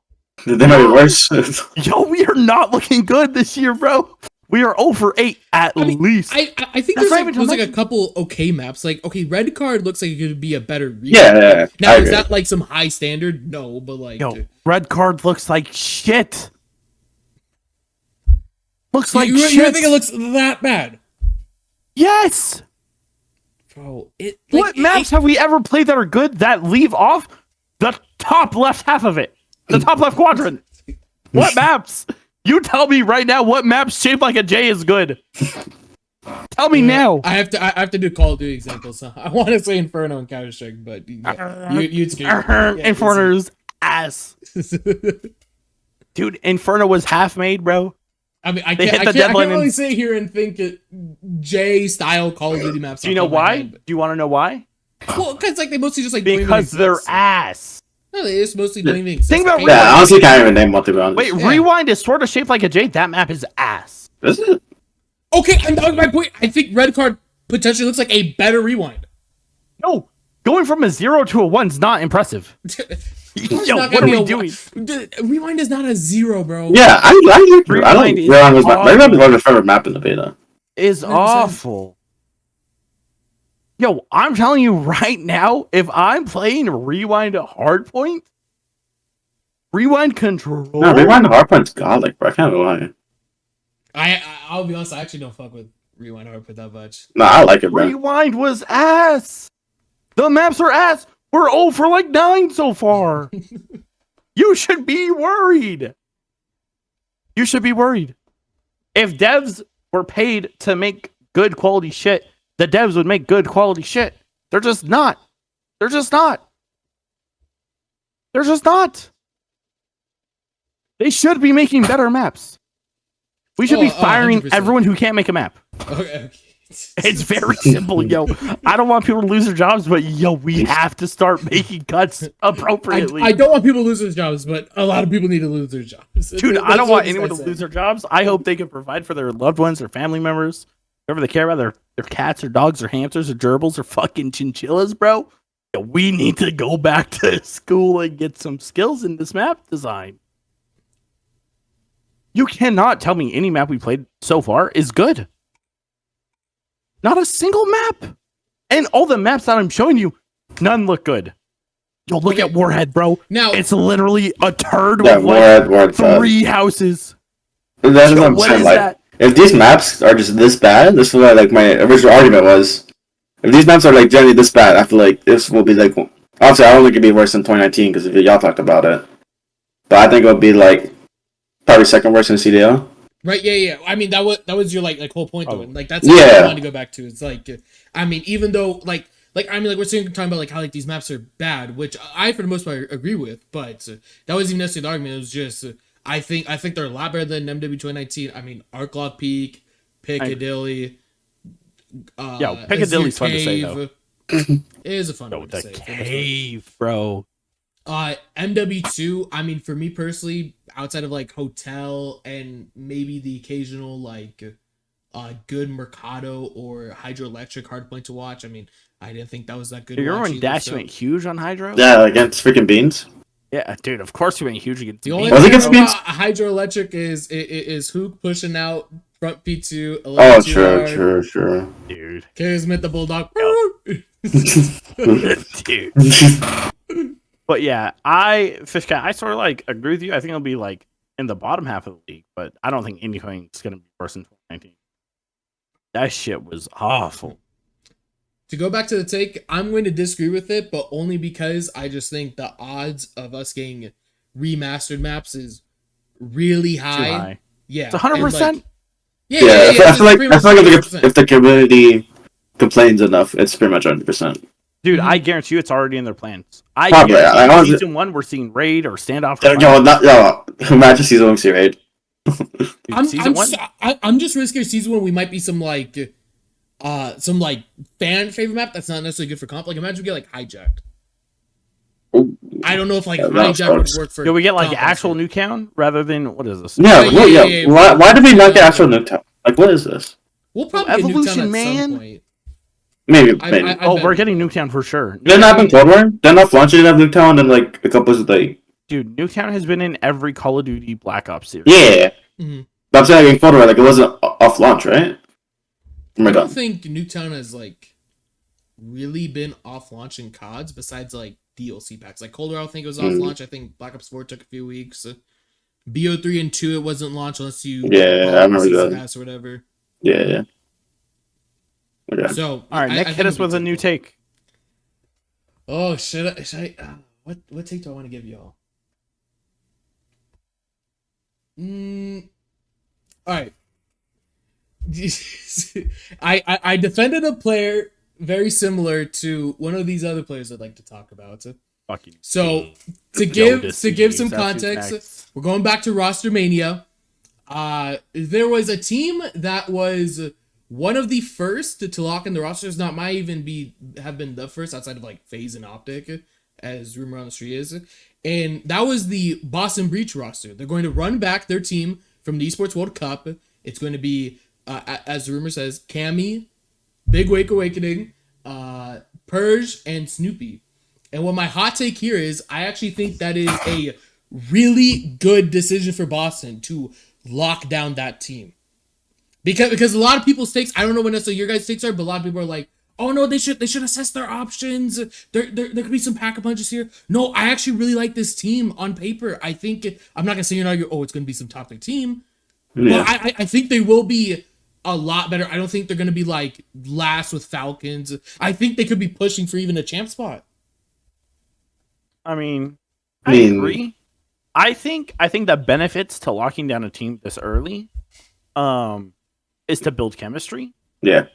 they might be worse. Yo, we are not looking good this year, bro. We are 0 for 8 at least. I think there's like a couple okay maps. Like, okay, Red Card looks like it could be a better remake. Yeah. Now, is that like some high standard? No, but like... Yo, Red Card looks like shit. Looks like shit. You think it looks that bad? Yes. Bro, what maps have we ever played that are good that leave off the top left half of it? The top left quadrant. What maps? You tell me right now what map shaped like a J is good. Tell me now. I have to do Call of Duty examples. Huh? I want to say Inferno and Counter-Strike, but you'd scream. Inferno's ass. Dude, Inferno was half made, bro. I mean, I can't really sit here and think J-style Call of Duty maps. Do you know why? Do you want to know why? Well, because like they mostly just like because they're ass. No, they just mostly don't even exist. Think about I honestly can't even name what to be honest. Wait, Rewind is sort of shaped like a J. That map is ass. Is it? Okay, and that was my point. I think Red Card potentially looks like a better Rewind. No, Going from a 0 to a 1 is not impressive. Yo, what are we doing? Rewind is not a 0, bro. Yeah, I don't Rewind is Rewind was awful. my favorite map in the beta. Is 100%. awful. Yo, I'm telling you right now, if I'm playing Rewind at Hardpoint, Rewind control. No, Rewind Hardpoint's godlike, bro. I can't lie. I'll be honest, I actually don't fuck with Rewind Hardpoint that much. No, I like it, bro. Rewind was ass. The maps are ass. We're 0 for like 9 so far. You should be worried. You should be worried. If devs were paid to make good quality shit, the devs would make good quality shit. They're just not. They're just not. They're just not. They should be making better maps. We should be firing 100%. everyone who can't make a map. Okay. It's very simple, yo. I don't want people to lose their jobs, but yo, we have to start making cuts appropriately. I don't want people to lose their jobs, but a lot of people need to lose their jobs. Dude, I don't want anyone to lose their jobs. I hope they can provide for their loved ones, their family members, whoever they care about, their cats or dogs or hamsters or gerbils or fucking chinchillas, bro. Yo, we need to go back to school and get some skills in this map design. You cannot tell me any map we played so far is good. Not a single map. And all the maps that I'm showing you, none look good. Yo, look at Warhead, bro. Now It's literally a turd Yeah, with like Warhead 3 houses. That's Yo, what I'm what saying. is Like, that? if these maps are just this bad, this is what like my original argument was. If these maps are like generally this bad, I feel like this will be like. Obviously, I don't think it'd be worse than 2019 because y'all talked about it. But I think it'll be like probably second worst in CDL. right, yeah. I mean that was your like whole point though. Oh. And like that's Yeah. what I wanted to go back to. It's like I mean, even though like we're talking about like how like these maps are bad, which I for the most part agree with, but that wasn't even necessarily the argument. It was just I think they're a lot better than MW 2019. I mean, Arklov Peak, Piccadilly. Yo, Piccadilly's fun to say, though. It is a fun Yo, one to the say. cave, bro. MW2, I mean, for me personally, outside of like hotel and maybe the occasional like good Mercado or hydroelectric hardpoint to watch, I mean, I didn't think that was that good. You remember watch when either, Dash so- went huge on Hydro? Yeah, against freaking Beans. Yeah, dude, of course he went huge against The only Was it thing against about hydroelectric is Hook pushing out front P2 a little Oh, too true, hard. true, true. dude. Kismet the Bulldog. Dude. But yeah, Fishcat, I sort of like agree with you. I think it'll be like in the bottom half of the league, but I don't think anything's gonna be worse than 2019. That shit was awful. To go back to the take, I'm going to disagree with it, but only because I just think the odds of us getting remastered maps is really Too high. high. Yeah, It's 100%. Yeah, I feel like it's pretty much 100%. if the community complains enough, it's pretty much 100%. Dude, Mhm. I guarantee you it's already in their plans. I Probably, guarantee I honestly- season 1 we're seeing raid or standoff. Imagine season 1 see raid. Dude, I'm season 1. I'm just really scared season 1 we might be some like fan favorite map that's not necessarily good for comp. Like imagine we get like hijacked. I don't know if like Yeah, that hijack would sucks. work for. Do we get like comp actual also. Nuketown rather than what is this? Yeah, yeah. Why did we not get actual Nuketown? Like, what is this? We'll probably get Evolution, Nuketown at man. some point. Maybe. I Oh, bet. we're getting Nuketown for sure. Didn't that happen Cold War? Didn't that launch didn't have Nuketown and like a couple of like Dude, Nuketown has been in every Call of Duty Black Ops series. yeah. Mhm. But I'm saying like, in Cold War, like it wasn't off launch, right? Oh my I don't god. think Nuketown has like really been off launch in CODs besides like DLC packs. Like Cold War, I think it was off launch. I think Black Ops 4 took a few weeks. BO3 and 2 it wasn't launched unless you Yeah, bought I remember season that. pass or whatever. Yeah. Okay. So All right, I Nick, think hit us it'll with be a new cool. take. Oh, should I what take do I want to give y'all? All right. I defended a player very similar to one of these other players I'd like to talk about. Fucking So to Yo, give Thieves, some that's who's context, next. we're going back to rostermania. There was a team that was one of the first to lock in the rosters. Not might even have been the first outside of like FaZe and Optic, as rumor on the street is, and that was the Boston Breach roster. They're going to run back their team from the Esports World Cup. It's going to be, as the rumor says, Cammy, Big Wake Awakening, Purge, and Snoopy. And what my hot take here is, I actually think that is a really good decision for Boston to lock down that team. Because a lot of people's takes, I don't know what necessarily your guys' takes are, but a lot of people are like, oh no, they should assess their options. There could be some pack-a-punches here. No, I actually really like this team on paper. I think I'm not gonna say it's gonna be some top tier team, but I think they will be a lot better. I don't think they're gonna be like last with Falcons. I think they could be pushing for even a champ spot. I agree. I think the benefits to locking down a team this early, is to build chemistry. Yeah.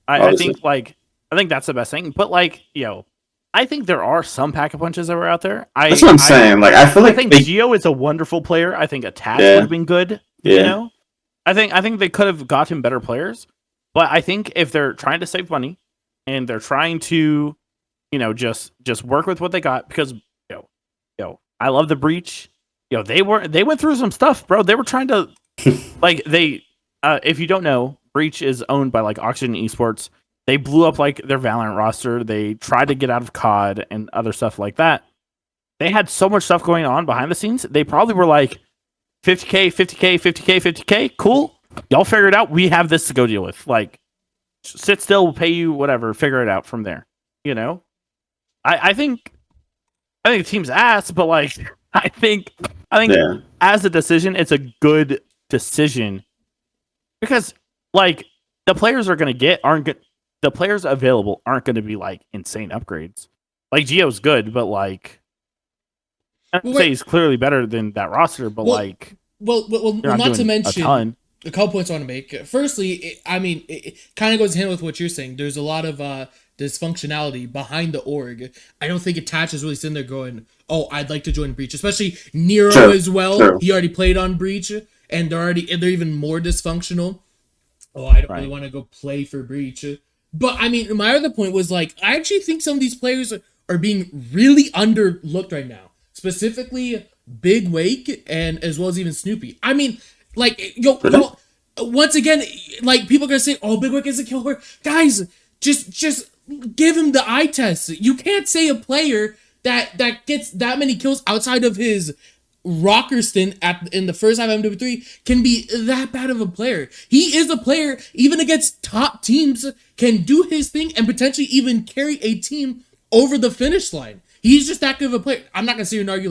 I think that's the best thing. But I think there are some pack-a-punches that were out there. That's what I'm saying. Like, I feel like Gio is a wonderful player. I think Attach would have been good. Yeah. You know, I think they could have got him better players. But I think if they're trying to save money and they're trying to, just work with what they got, because I love the Breach. They went through some stuff, bro. They were trying to if you don't know, Breach is owned by Oxygen Esports. They blew up their Valorant roster. They tried to get out of COD and other stuff like that. They had so much stuff going on behind the scenes. They probably were like, 50K, 50K, 50K, 50K. Cool. Y'all figure it out. We have this to go deal with. Sit still, we'll pay you whatever. Figure it out from there. I think the team's ass, but I think as a decision, it's a good decision, because the players are going to the players available aren't going to be insane upgrades. Gio's good, but I'd say he's clearly better than that roster, but not to mention a couple points I want to make. Firstly, it kind of goes hand with what you're saying. There's a lot of dysfunctionality behind the org. I don't think Attach is really sitting there going, oh, I'd like to join Breach, especially Nero as well. True. He already played on Breach, and they're even more dysfunctional. Oh, I don't really want to go play for Breach. But my other point was I actually think some of these players are being really underlooked right now. Specifically, Big Wake and as well as even Snoopy. Once again, people are gonna say, "Oh, Big Wake is a killer." Guys, just give him the eye test. You can't say a player that gets that many kills outside of his rocker stint in the first half of MW3 can be that bad of a player. He is a player, even against top teams, can do his thing and potentially even carry a team over the finish line. He's just that good of a player. I'm not gonna sit here and argue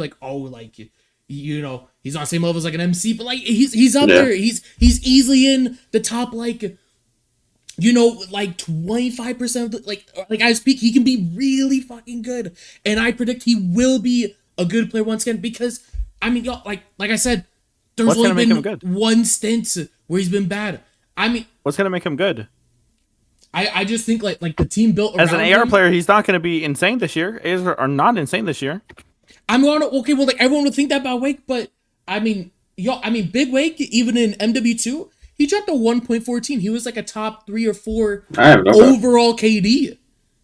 he's on the same level as an MC, but he's up there. He's easily in the top 25% of the I speak. He can be really fucking good, and I predict he will be a good player once again, because like I said, there's only been one stint where he's been bad. What's gonna make him good? I just think the team built around as an AR player, he's not going to be insane this year, or not insane this year. Everyone would think that about Wake, but Big Wake, even in MW2, he dropped a 1.14. He was a top 3 or 4 overall KD.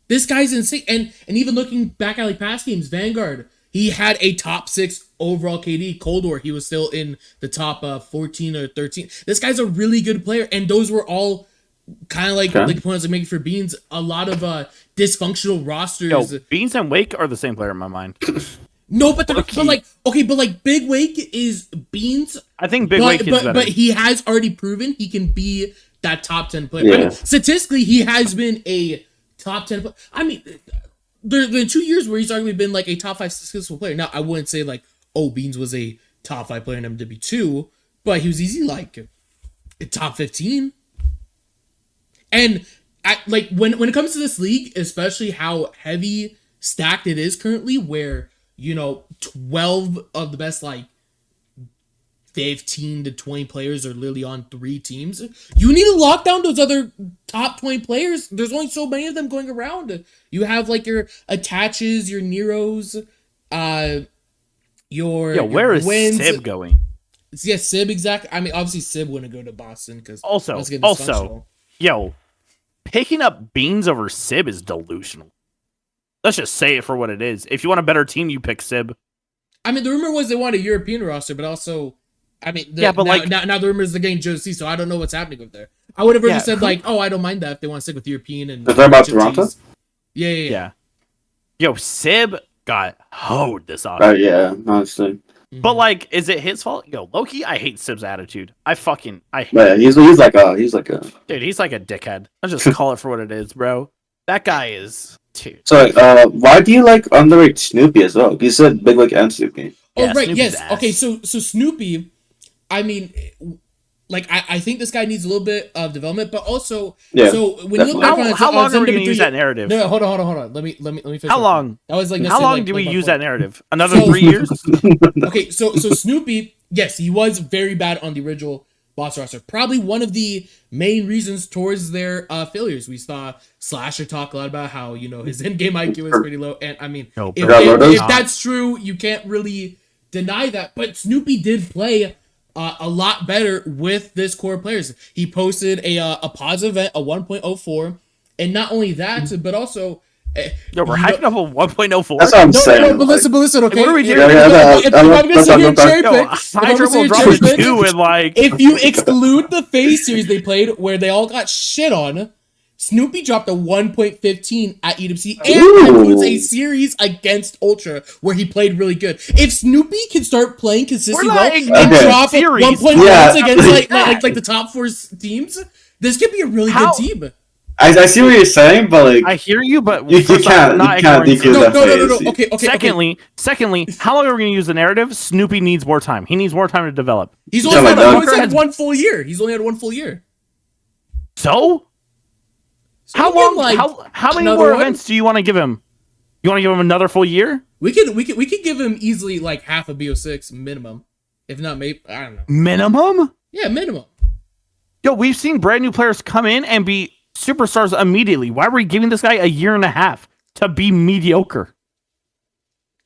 This guy's insane. And even looking back at past games, Vanguard, he had a top 6 overall KD. Cold War, he was still in the top 14 or 13. This guy's a really good player, and those were all kind of the points I'm making for Beans. A lot of dysfunctional rosters. Beans and Wake are the same player in my mind. No, but Big Wake is Beans. I think Big Wake is better. But he has already proven he can be that top 10 player. Yeah. Statistically, he has been a top 10 player. There have been 2 years where he's arguably been a top 5 successful player. Now, I wouldn't say Beans was a top 5 player in MW2, but he was easy a top 15. And when it comes to this league, especially how heavy stacked it is currently, where 12 of the best 15 to 20 players are literally on 3 teams. You need to lock down those other top 20 players. There's only so many of them going around. You have your Attaches, your Neros, where is Sib going? Yeah, Sib, exactly. Obviously Sib wouldn't go to Boston because also, picking up Beans over Sib is delusional. Let's just say it for what it is. If you want a better team, you pick Sib. The rumor was they want a European roster, but also, now the rumor is they're getting Josie, so I don't know what's happening with there. I would have already said I don't mind that if they want to stick with European and. Is that about Toronto? Yeah. Yo, Sib got hoed this off. Yeah, honestly. But like, is it his fault? Yo, Loki, I hate Sib's attitude. I hate Yeah, he's like a dude, he's like a dickhead. I'll just call it for what it is, bro. That guy is dude. So why do you like underrate Snoopy as well? You said Big Lick and Snoopy. Oh, Yeah, right, Snoopy's yes. ass. Okay, so Snoopy, I mean, like I think this guy needs a little bit of development, but also, Yeah, so when you look back on How long are we gonna SMW3 use that narrative? No, hold on. Let me finish. How long? That was like How long do we use that narrative? Another 3 years? Okay, so Snoopy, yes, he was very bad on the original boss roster. Probably one of the main reasons towards their failures. We saw Slasher talk a lot about how his in-game IQ is pretty low, and I mean, No, if that's true, you can't really deny that. But Snoopy did play a lot better with this core players. He posted a positive event, a 1.04, and not only that, but also. Yo, we're hyping up a 1.04. That's what I'm saying. No, but listen, okay? what are we doing? If I'm gonna sit here and cherry Yo, pick, Hydra will drop a 2 and like. if you exclude the phase series they played where they all got shit on, Snoopy dropped a 1.15 at EWC, and includes a series against Ultra where he played really good. If Snoopy can start playing consistently well and drop 1.1 against like the top 4 teams, this could be a really good team. I see what you're saying, but like I hear you, but you can't DQ that phase. No. Okay. Secondly, how long are we going to use the narrative? Snoopy needs more time. He needs more time to develop. He's only had 1 full year. He's only had 1 full year. So how long? How many more events do you want to give him? You want to give him another full year? We could give him easily like half a BO6 minimum, if not maybe I don't know. Minimum? Yeah, minimum. Yo, we've seen brand new players come in and be superstars immediately. Why are we giving this guy a year and a half to be mediocre?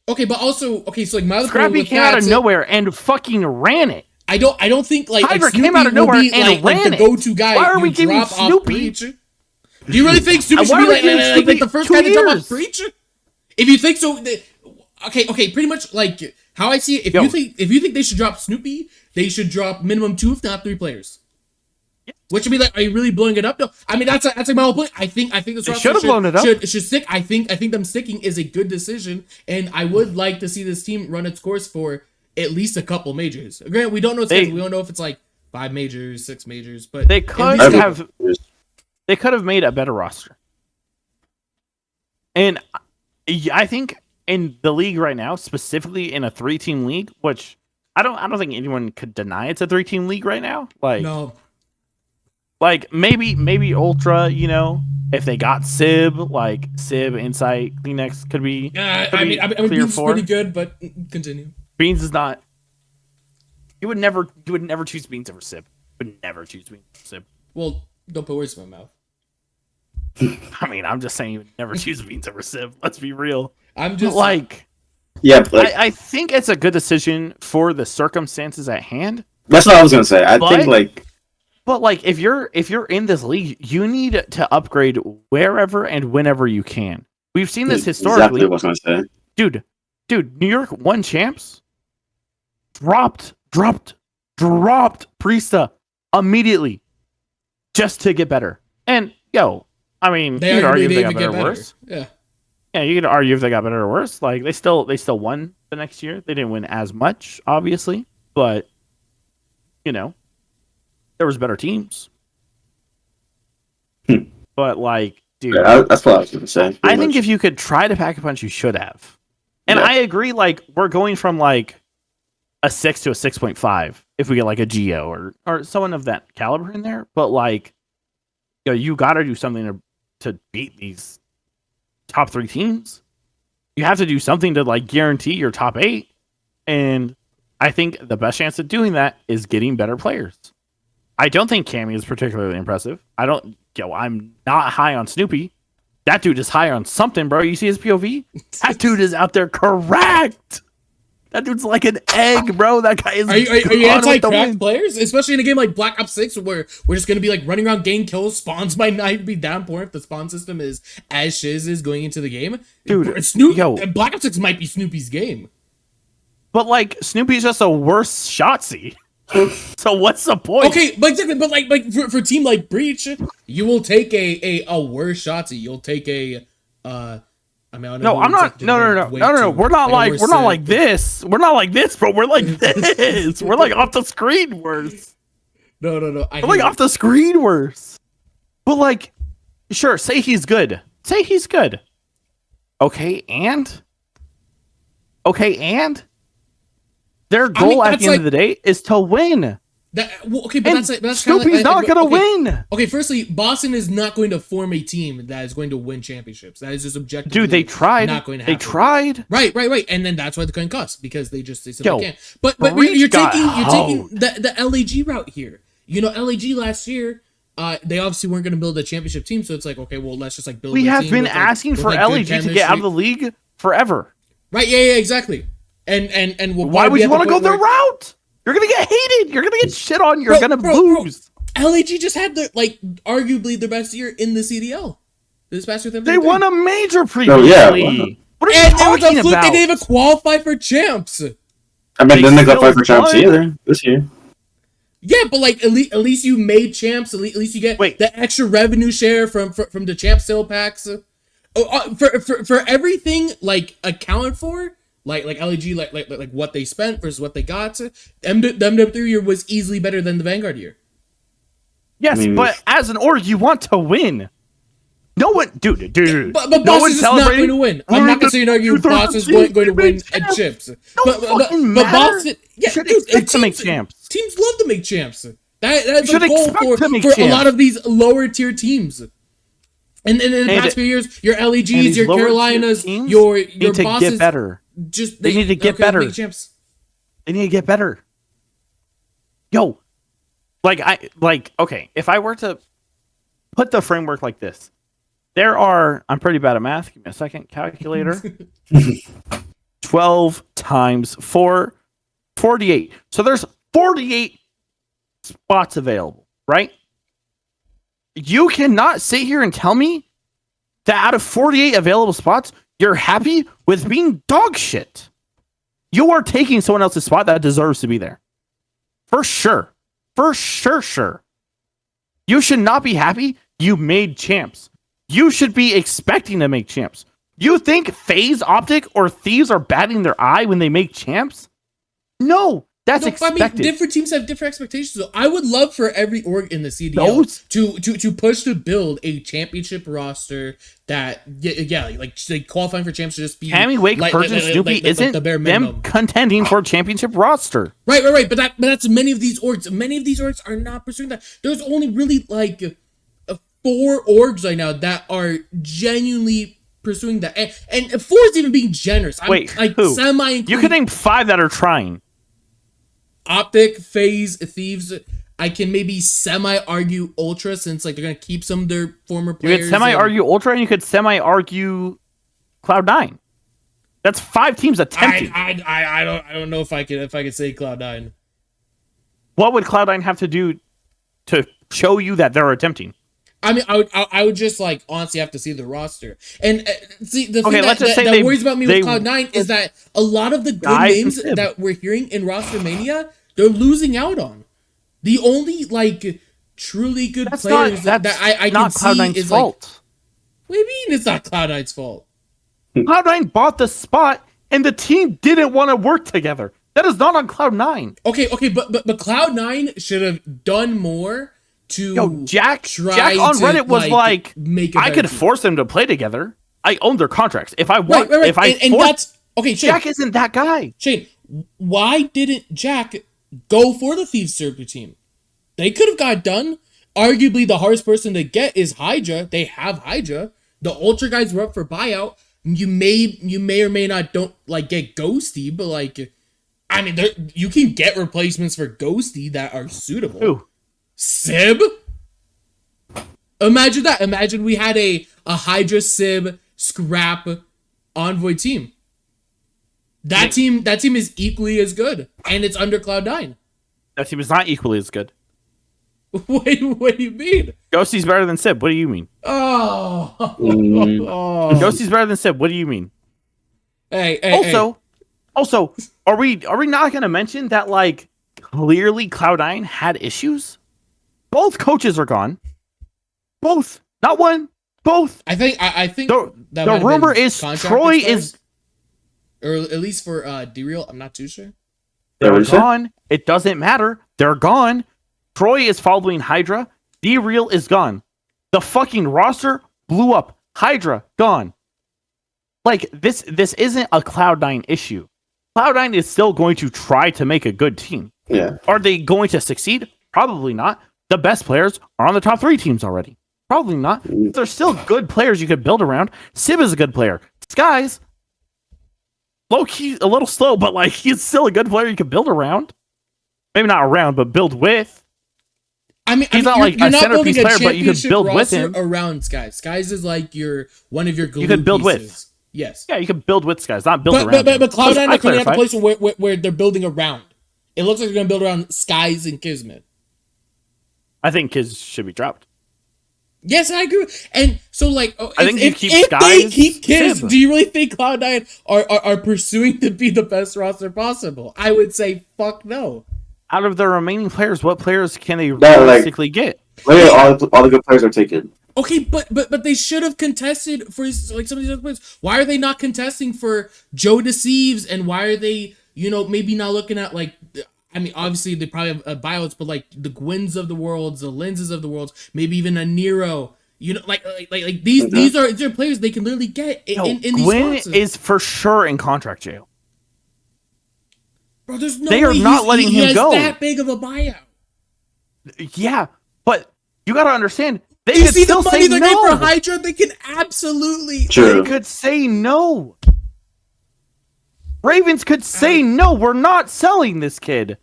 Okay, but also so like my Scrappy came out of nowhere and fucking ran it. I don't think like Hydra Snoopy came out of nowhere will be and like ran the go-to guy. Why are we giving drop Snoopy? Off Breach? Do you really think Snoopy should Why be are we giving like Snoopy the first 2 guy to drop years? off Breach? If you think so, okay, pretty much like how I see it. If you think they should drop Snoopy, they should drop minimum 2, if not 3 players. Which would be like, are you really blowing it up? No, I mean that's like my whole point. I think this roster should have blown it up. Should stick. I think them sticking is a good decision, and I would like to see this team run its course for at least a couple majors. Granted, we don't know. We don't know if it's like 5 majors, 6 majors, but they could have. They could have made a better roster, and I think in the league right now, specifically in a 3-team league, which I don't think anyone could deny it's a 3-team league right now. Like no. Like maybe Ultra, if they got Sib, like Sib, Insight, Kleenex could be. I mean, Beans is pretty good, but continue. Beans is not. You would never choose Beans over Sib. Would never choose Beans over Sib. Well, don't put words in my mouth. I mean, I'm just saying you would never choose Beans over Sib. Let's be real. I'm just like, yeah. I think it's a good decision for the circumstances at hand. That's what I was gonna say. I think like. But like if you're in this league, you need to upgrade wherever and whenever you can. We've seen this historically. Exactly what I was gonna say. Dude, New York won champs. Dropped Priesta immediately just to get better. And I mean, you could argue if they got better or worse. Yeah. Yeah, you could argue if they got better or worse. Like they still won the next year. They didn't win as much, obviously, but there was better teams. But like, dude, that's what I was gonna say. I think if you could try to pack a punch, you should have. And I agree. Like we're going from like a 6 to a 6.5 if we get like a Geo or someone of that caliber in there. But like, you got to do something to beat these top 3 teams. You have to do something to like guarantee your top 8. And I think the best chance of doing that is getting better players. I don't think Cammy is particularly impressive. I'm not high on Snoopy. That dude is high on something, bro. You see his POV? That dude is out there correct. That dude's like an egg, bro. That guy is. Are you anti-craft players, especially in a game like Black Ops 6, where we're just gonna be like running around getting kills? Spawns might not be down poor if the spawn system is as shiz is going into the game. Dude, Black Ops 6 might be Snoopy's game. But like Snoopy's just a worse Shotzzy. So what's the point? Okay, but for a team like Breach, you will take a worse Shotzzy. You'll take a I mean, I don't No, know who I'm not. executive No. way We're too- not I know like we're not like this. We're not like this, bro. We're like this. We're like off the screen worse. No. We're like off the screen worse. But like, sure, say he's good. Say he's good. Okay, and their goal at the end of the day is to win. Okay, but And that's Snoopy's not gonna win. Okay, firstly, Boston is not going to form a team that is going to win championships. That is just objectively Dude, they tried. Not going to They happen. tried. Right, and then that's why they couldn't cuss because they said Yo, they can't. But Breach you're got taking hoed. the LAG route here. You know, LAG last year, they obviously weren't going to build a championship team, so it's like, okay, well, let's just like build. We a have team been with, asking with, for good LAG to get out of the league forever. Right? Yeah, exactly. And we'll Why would you want to go their their route? You're gonna get hated. You're gonna get shit on. You're gonna lose. LAG just had arguably their best year in the CDL this past year. They won a major previously. Oh, yeah. What are you And talking about? they didn't even qualify for champs. I mean, then they got still five for champs won. either this year. Yeah, but like at least you made champs. At least you get the extra revenue share from the champ sale packs. For everything like accounted for, like LAG like what they spent versus what they got. The MW3 year was easily better than the Vanguard year. Yes, but as an org, you want to win. No one, dude. But no Boss one's is just not going to win. I'm not going to say you're arguing Boss is going to win at chips. But Boss, yeah, should dude, expect to make champs. Teams love to make champs. That's should a goal expect to make for a champs. lot of these lower tier teams. And in the past few years, your LEGs, your Carolinas, your need to Bosses, get better. They need to get better. Make champs. They need to get better. Yo, okay, if I were to put the framework like this, I'm pretty bad at math. Give me a second. Calculator. 12 times 4, 48. So there's 48 spots available, right? You cannot sit here and tell me that out of 48 available spots, you're happy with being dog shit. You are taking someone else's spot that deserves to be there. For sure. For sure. You should not be happy you made champs. You should be expecting to make champs. You think FaZe, Optic, or Thieves are batting their eye when they make champs? No, that's expected. I mean, different teams have different expectations. So I would love for every org in the CDL to push to build a championship roster that, like qualifying for champs to just be. Cammy, Wake, Purge, and Snoopy isn't the bare minimum. them contending for a championship roster. Right. But that's many of these orgs. Many of these orgs are not pursuing that. There's only really like 4 orgs right now that are genuinely pursuing that, and 4 is even being generous. Wait, like who? Semi. You can name 5 that are trying. Optic, FaZe, Thieves. I can maybe semi-argue Ultra since like they're gonna keep some of their former players. You could semi-argue Ultra, and you could semi-argue Cloud9. That's 5 teams attempting. I don't know if I could say Cloud9. What would Cloud9 have to do to show you that they're attempting? I mean, I would just like honestly have to see the roster and see the thing that worries about me with Cloud9 is that a lot of the good names that we're hearing in rostermania they're losing out on. The only like truly good players that I can see is fault. Like, what do you mean it's not Cloud9's fault? Cloud9 bought the spot and the team didn't want to work together. That is not on Cloud9. Okay, but Cloud9 should have done more. Jack on Reddit was like, I could force them to play together. I own their contracts. If I want, if I force, okay, Shane, Jack isn't that guy. Shane, why didn't Jack go for the Thieves super team? They could have got done. Arguably, the hardest person to get is Hydra. They have Hydra. The Ultra guys were up for buyout. You may or may not don't like get Ghosty, but like, I mean, you can get replacements for Ghosty that are suitable. Who? Sib? Imagine that. Imagine we had a Hydra Sib scrap Envoy team. That team is equally as good, and it's under Cloud9. That team is not equally as good. What do you mean? Ghosty's better than Sib. What do you mean? Ghosty's better than Sib. What do you mean? Also, are we not gonna mention that like clearly Cloud9 had issues? Both coaches are gone. Both. Not one. Both. I think The that might have rumor been is contract Troy expires, is or at least for D-Real. I'm not too sure. they're gone. It doesn't matter. They're gone. Troy is following Hydra. D-Real is gone. The fucking roster blew up. Hydra gone. Like this isn't a Cloud9 issue. Cloud9 is still going to try to make a good team. Yeah. Are they going to succeed? Probably not. The best players are on the top 3 teams already. Probably not. There's still good players you could build around. Sib is a good player. Skies, low key, a little slow, but like he's still a good player you could build around. Maybe not around, but build with. I mean, He's not like a centerpiece player, but you could build with him around Skies. Skies is like one of your glue you could build pieces. with. Yes. Yeah, you could build with Skies, not build around. But Cloud9 are coming at the clarified. place where they're building around. It looks like they're going to build around Skies and Kismet. I think Kiz should be dropped. Yes, I agree. And so, like, I think if you keep they Skies, keep Kiz, Sib. do you really think Cloud9 are pursuing to be the best roster possible? I would say, fuck no. Out of the remaining players, what players can they like- realistically get? Literally, all the good players are taken. Okay, but they should have contested for like some of these other players. Why are they not contesting for Joe Deceives? And why are they, maybe not looking at like, I mean, obviously they probably have buyouts, but like the Gwens of the worlds, the Lenses of the worlds, maybe even a Nero. Like these are players they can literally get in these Gwen spots. is for sure in contract jail. Bro, there's no They are way not letting he him has go. that big of a buyout. Yeah, but you got to understand, they You could see still the money say they're no. getting for Hydra? They can absolutely. True. They could say no. Ravens could say no. We're not selling this kid,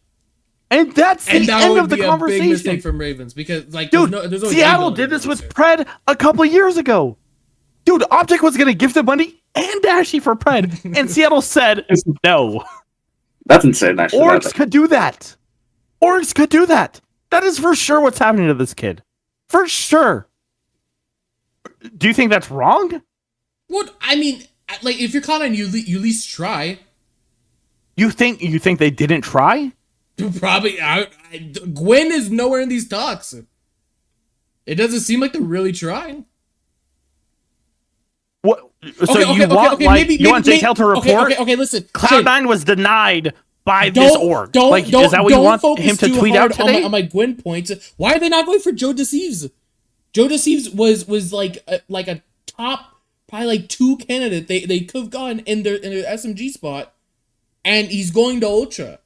and that's the And that end would of the be a big conversation. mistake from Ravens because, like, Dude, there's always Seattle ego did in this with there. Pred a couple years ago. Dude, Optic was gonna give them money and Dashy for Pred, and Seattle said no. That's insane, actually. Orcs could do that. Orcs could do that. That is for sure what's happening to this kid. For sure. Do you think that's wrong? What I mean, like, if you're caught on, you at least try. You think they didn't try? Probably. Gwen is nowhere in these talks. It doesn't seem like they're really trying. What? So you want JTL to report? Okay, listen. Cloud9 was denied by this org. Is that what you want him to tweet out today? On my Gwen points, why are they not going for Joe Deceives? Joe Deceives was like a top, probably like 2 candidate they could have gotten in their SMG spot, and he's going to Ultra.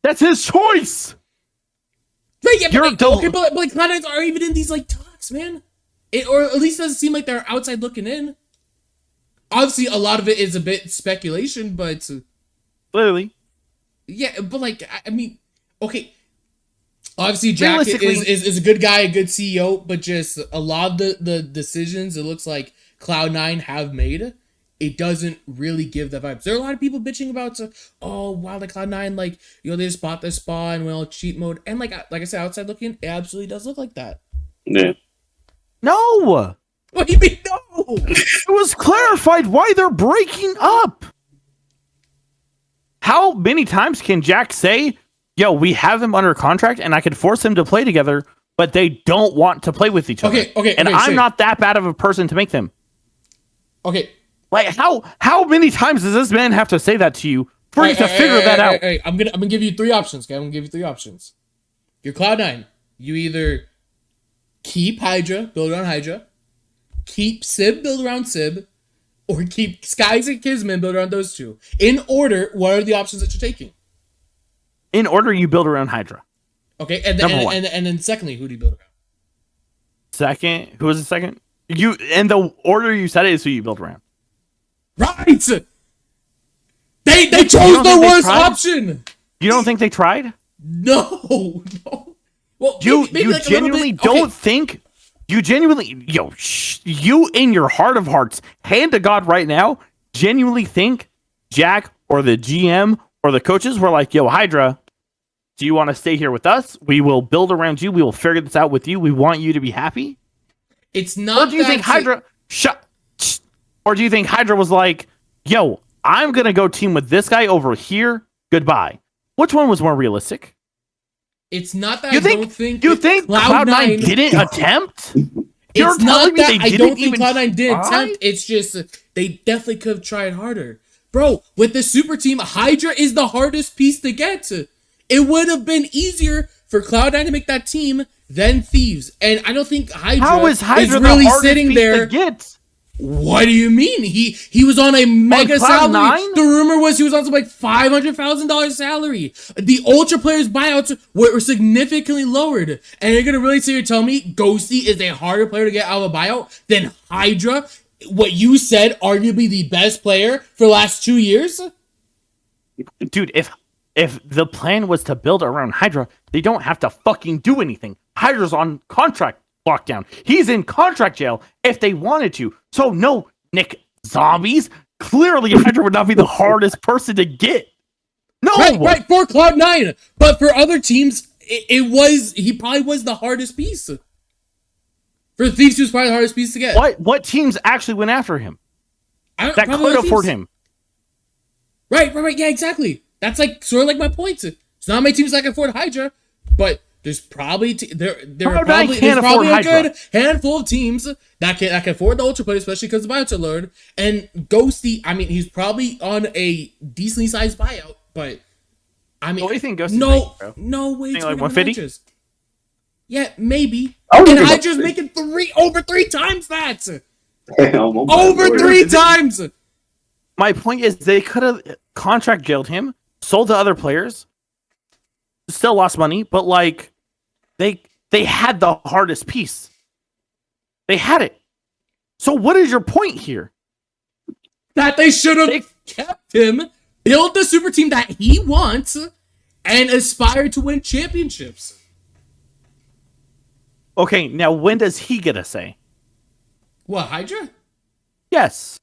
That's his choice. Right, yeah, You're but like Cloud9s are even in these like talks, man. Or at least doesn't seem like they're outside looking in. Obviously, a lot of it is a bit speculation, but Clearly. yeah, but like I mean, okay. Obviously, Jack is a good guy, a good CEO, but just a lot of the decisions it looks like Cloud9 have made, it doesn't really give the vibes. There are a lot of people bitching about, oh wow, like Cloud9, like they just bought this spa and well cheat mode, and like I said, outside looking, it absolutely does look like that. Yeah. No. What do you mean no? It was clarified why they're breaking up. How many times can Jack say, yo, we have him under contract and I could force him to play together, but they don't want to play with each other? And I'm not that bad of a person to make them. Okay. Like how many times does this man have to say that to you for you to figure that out? I'm gonna give you 3 options, okay? I'm gonna give you 3 options. You're Cloud9. You either keep Hydra, build around Hydra, keep Sib, build around Sib, or keep Skies and Kisman, build around those 2. In order, what are the options that you're taking? In order, you build around Hydra. Okay, and then secondly, who do you build around? Second, who was the second? You, and the order you said it is who you build around. Right. They chose the worst option. You don't think they tried? No. Well, You maybe like genuinely don't think. You genuinely, you in your heart of hearts, hand to God right now, genuinely think Jack or the GM or the coaches were like, yo, Hydra, do you want to stay here with us? We will build around you. We will figure this out with you. We want you to be happy. It's not. Or do you think Hydra Or do you think Hydra was like, yo, I'm gonna go team with this guy over here. Goodbye. Which one was more realistic? It's not that You I think don't think you think Cloud9 didn't attempt? You're It's not telling me that they I didn't don't think even Cloud9 did try? attempt. It's just they definitely could have tried harder. Bro, with the super team, Hydra is the hardest piece to get to. It would have been easier for Cloud9 to make that team than Thieves. And I don't think How is Hydra is really the hardest sitting piece there. to get? What do you mean? He was on a mega salary. Cloud9? The rumor was he was on some like $500,000 salary. The Ultra players buyouts were significantly lowered. And you're gonna really sit here and tell me Ghosty is a harder player to get out of a buyout than Hydra? What you said, arguably the best player for the last 2 years? Dude, if the plan was to build around Hydra, they don't have to fucking do anything. Hydra's on contract lockdown. He's in contract jail if they wanted to. So no, Nick Zombies. Clearly, Hydra would not be the hardest person to get. No, Right, for Cloud9. But for other teams, he probably was the hardest piece. For Thieves, he was probably the hardest piece to get. What teams actually went after him that probably could other afford teams. him? Right. Yeah, exactly. That's like sort of like my point. It's not many teams that can afford Hydra, but there's probably there's probably a good handful of teams that can afford the Ultra player, especially because the buyouts are lowered. And Ghosty, I mean, he's probably on a decently sized buyout, but I mean, What do you think Ghosty's no making, bro? no way to like win 150? matches. Yeah, maybe. I would And give up Hydra's making over three times that. Damn, oh my Over lord. 3 times. My point is they could have contract jailed him, sold to other players, still lost money, but like they had the hardest piece. They had it. So what is your point here? That they should have kept him, build the super team that he wants, and aspire to win championships. Okay, now when does he get a say? What, Hydra? Yes.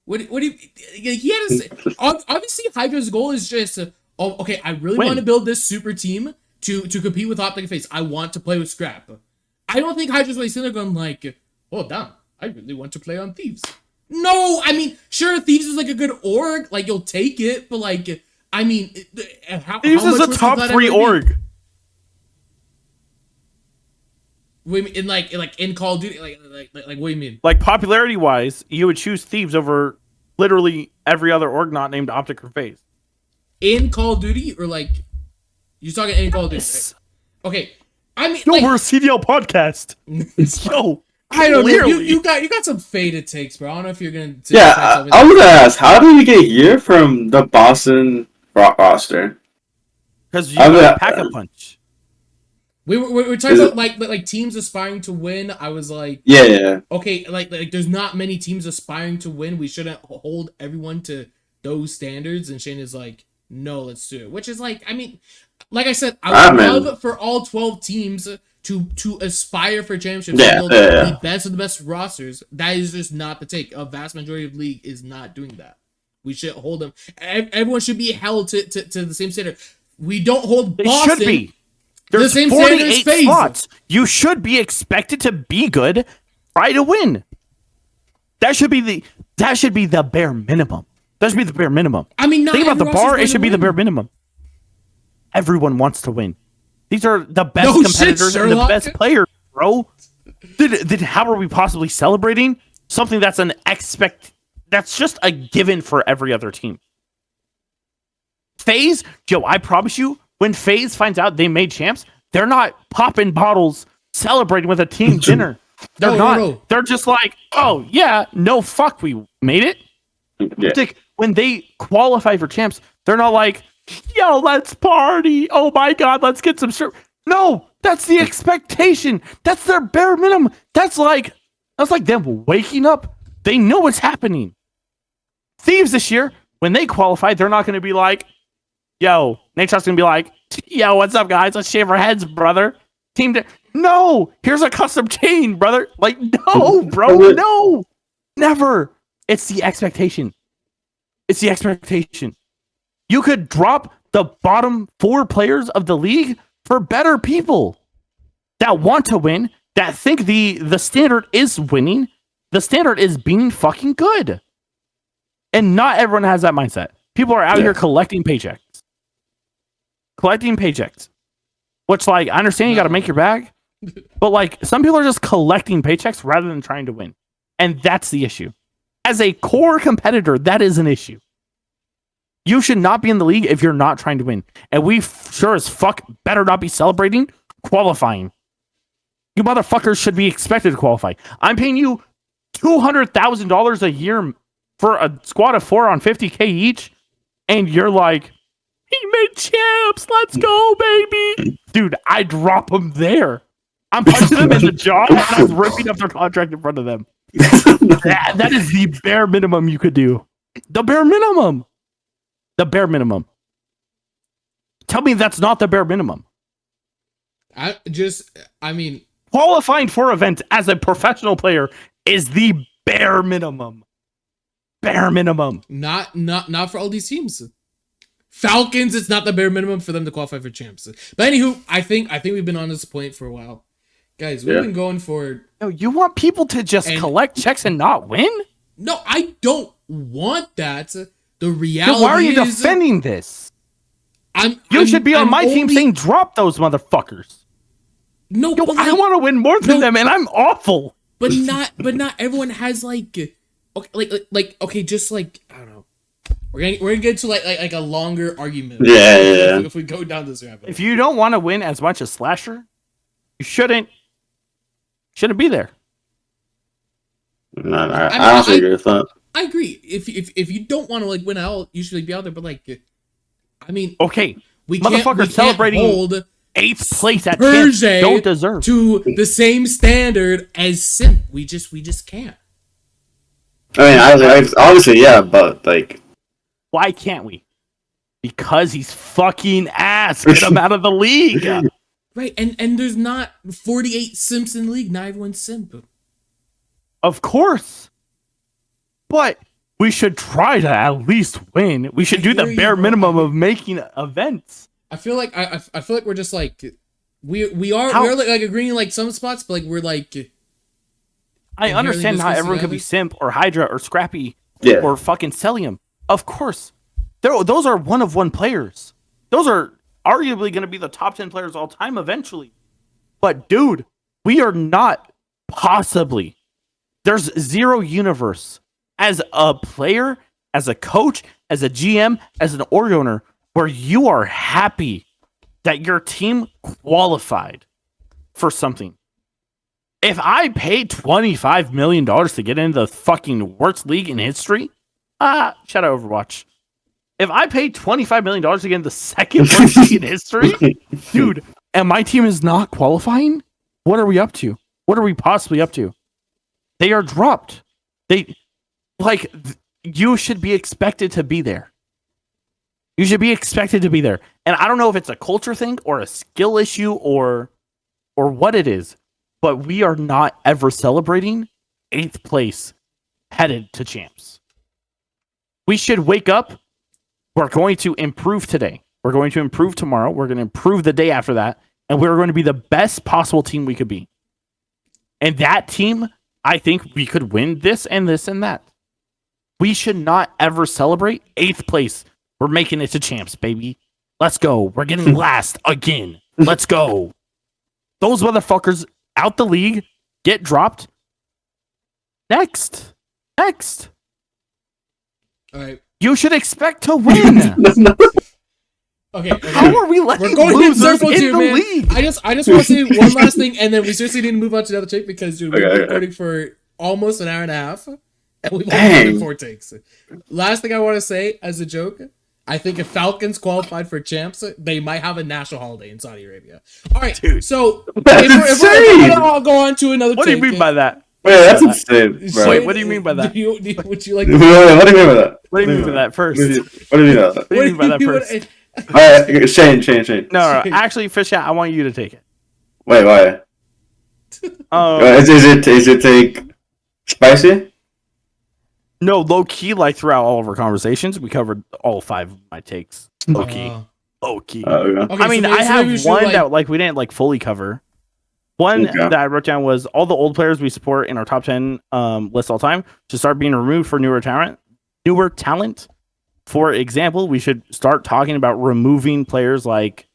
What do you... He had to say... Obviously, Hydra's goal is just... okay, I really Win. want to build this super team to compete with Optic and FaZe. I want to play with Scrap. I don't think Hydra's really sitting there going like, oh, damn, I really want to play on Thieves. No, I mean, sure, Thieves is like a good org. Like, you'll take it, but like, I mean... Thieves is a top 3 org. In Call of Duty, like what do you mean? Like popularity wise, you would choose Thieves over literally every other org not named Optic or FaZe. In Call of Duty, or like you're talking in Call of Duty? Yes. Right? Okay, I mean, Yo, like, we're a CDL podcast. Yo, I don't know. clearly. You got some faded takes, bro. I don't know if you're gonna. Yeah, I would ask, how did we get here from the Boston roster? Because you got pack a punch. We were talking about like teams aspiring to win. I was like, Yeah. okay, like there's not many teams aspiring to win. We shouldn't hold everyone to those standards. And Shane is like, no, let's do it. Which is like, I mean, like I said, I would love for all 12 teams to aspire for championships. And build the best of the best rosters. That is just not the take. A vast majority of league is not doing that. We should hold them. Everyone should be held to the same standard. We don't hold Boston. It should be. There's the same 48 spots. You should be expected to be good, try to win. That should be the bare minimum. That should be the bare minimum. I mean, think about the bar. It should be the bare minimum. Everyone wants to win. These are the best competitors and the best players, bro. Then how are we possibly celebrating something that's that's just a given for every other team? FaZe, Joe, I promise you, when FaZe finds out they made champs, they're not popping bottles celebrating with a team dinner. They're not. No. They're just like, oh, yeah, no, fuck, we made it. Yeah. Like, when they qualify for champs, they're not like, yo, let's party. Oh, my God, let's get some shit. No, that's the expectation. That's their bare minimum. That's like them waking up. They know what's happening. Thieves this year, when they qualify, they're not going to be like, yo, Nature's going to be like, yo, what's up, guys? Let's shave our heads, brother. No, here's a custom chain, brother. Like, no, bro, no. Never. It's the expectation. It's the expectation. You could drop the bottom 4 players of the league for better people that want to win, that think the standard is winning. The standard is being fucking good. And not everyone has that mindset. People are out here collecting paychecks. which like I understand you got to make your bag, but like some people are just collecting paychecks rather than trying to win, and that's the issue. As a core competitor, that is an issue. You should not be in the league if you're not trying to win, and we sure as fuck better not be celebrating qualifying. You motherfuckers should be expected to qualify. I'm paying you $200,000 a year for a squad of 4 on $50K each, and you're like, he made champs, let's go, baby. Dude, I drop them there. I'm punching them in the jaw, and I'm ripping up their contract in front of them. That is the bare minimum you could do. The bare minimum. The bare minimum. Tell me that's not the bare minimum. I mean, qualifying for events as a professional player is the bare minimum. Bare minimum. Not for all these teams. Falcons, it's not the bare minimum for them to qualify for champs. But anywho, I think we've been on this point for a while. Guys, we've been going for... No, you want people to just collect checks and not win? No, I don't want that. The reality then why are you defending this? You should be on my team saying drop those motherfuckers. No, yo, I want to win more than them, and I'm awful. But not everyone has okay, just like I don't know. We're gonna get to like a longer argument. Yeah. If we go down this rabbit. If you don't want to win as much as Slasher, you shouldn't be there. No, I also agree with that. I agree. If you don't want to win out, you should be out there. But I mean, okay, we motherfuckers celebrating hold 8th place at champs don't deserve to the same standard as Simp. We just can't. I mean, obviously, yeah, but why can't we? Because he's fucking ass. Get him out of the league. Right, and there's not 48 Simps in the league. Not everyone's Simp. Of course. But we should try to at least win. We should do the bare minimum of making events. I feel like I feel like we're just we're agreeing some spots, but we're I understand not everyone could be Simp or Hydra or Scrappy or fucking Celium. Of course. Those are one-of-one players. Those are arguably going to be the top 10 players all time eventually. But dude, we are not possibly. There's zero universe as a player, as a coach, as a GM, as an org owner where you are happy that your team qualified for something. If I paid $25 million to get into the fucking worst league in history, shout out Overwatch. If I paid $25 million to get into the second worst league in history, dude, and my team is not qualifying, what are we up to? What are we possibly up to? They are dropped. You should be expected to be there. You should be expected to be there. And I don't know if it's a culture thing or a skill issue or what it is, but we are not ever celebrating 8th place headed to champs. We should wake up. We're going to improve today. We're going to improve tomorrow. We're going to improve the day after that. And we're going to be the best possible team we could be. And that team, I think we could win this and this and that. We should not ever celebrate 8th place. We're making it to champs, baby. Let's go. We're getting last again. Let's go. Those motherfuckers out the league get dropped. Next. All right. You should expect to win. Okay. How are we letting losers in the league? I just want to say one last thing, and then we seriously need to move on to another take because we've been recording for almost an hour and a half, and we've only done 4 takes. Last thing I want to say as a joke, I think if Falcons qualified for champs, they might have a national holiday in Saudi Arabia. All right, dude, so if we're gonna go on to another. What do you mean by that? Wait, that's insane, bro. Wait, what do you mean by that? Would you like? What do you mean by that? What do you mean by that first? What do you mean by that? What do you mean by that first? All right, Shane. No, actually, Fish Out, I want you to take it. Wait, why? Is it take spicy? No, low key. Like throughout all of our conversations, we covered all 5 of my takes. Low key. Okay. I mean, I have one that we didn't fully cover. One that I wrote down was all the old players we support in our top 10 list all time should start being removed for newer talent. For example, we should start talking about removing players like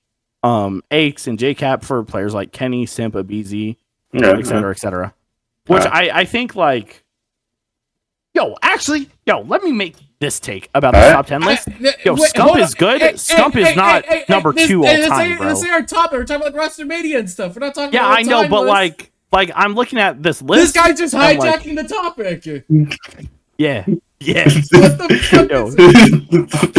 Aches and JCap for players like Kenny, Simpa, BZ, Yeah, etc., etc. Which I think like, let me make this take about the top 10 list. Scump is good. Scump is not number 2 all time, bro. This is our topic. We're talking about rostermania and stuff. We're not talking. Yeah, about I know, but list. like I'm looking at this list. This guy's just hijacking the topic. Yeah. What the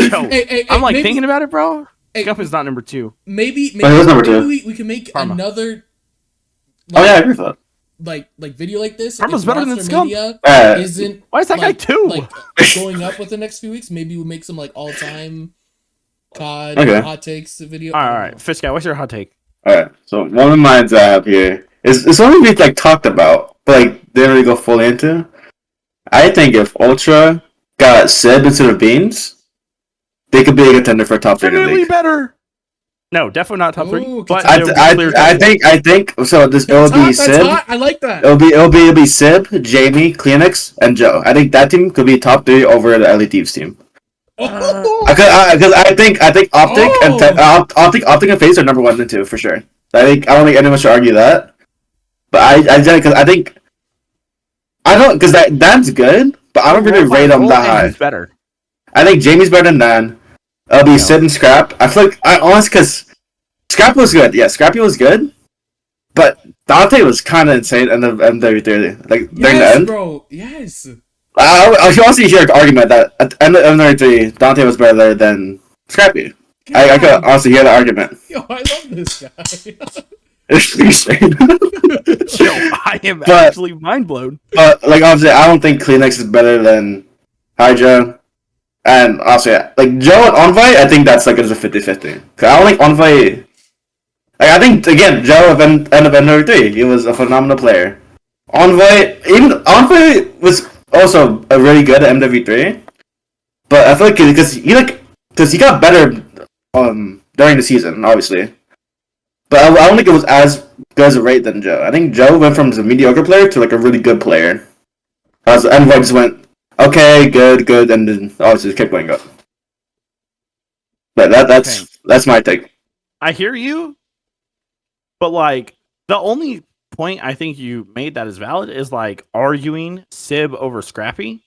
fuck? I'm like thinking about it, bro. Scump is not number 2. Maybe number 2. we can make another. Oh yeah, I agree with that. Like video like this. Karma's better than Scump. Isn't why is that guy 2? Like going up with the next few weeks. Maybe we'll make some like all time COD hot takes video. All right, Fish Guy, what's your hot take? All right, so one of mine I have here is something we like talked about, but like didn't really go fully into. I think if Ultra got Sib instead of Beans, they could be a contender for a top 3 Definitely league. better. No, definitely not top 3. Ooh, But I think so. It'll be Sib. I like that. It'll be Sib, Jamie, Kleenex, and Joe. I think that team could be top 3 over the LA Thieves team. Because I think Optic and FaZe are number 1 and 2 for sure. I don't think anyone should argue that. But I think because Dan's good, but I don't really rate him that high. Better. I think Jamie's better than Dan. It'll be Sid and Scrap. I feel like honestly, because Scrap was good. Yeah, Scrappy was good, but Dante was kind of insane in the MW3. Like during the end, bro. Yes. I should also hear an argument that at the end of MW3, Dante was better than Scrappy. I could honestly hear the argument. Yo, I love this guy. It's insane. Yo, I am actually mind blown. But like obviously, I don't think Kleenex is better than Hydra. And also, like Joe and Envoy, I think that's like it's a 50-50. Cause I don't think Envoy. Like I think again, Joe at end of MW3, he was a phenomenal player. Envoy was also a really good at MW3, but I feel like because he got better during the season, obviously. But I don't think it was as good as a rate than Joe. I think Joe went from a mediocre player to like a really good player. As Envoy just went. Okay, good, and then obviously just kept going up. But that's my take. I hear you, but like the only point I think you made that is valid is like arguing Sib over Scrappy.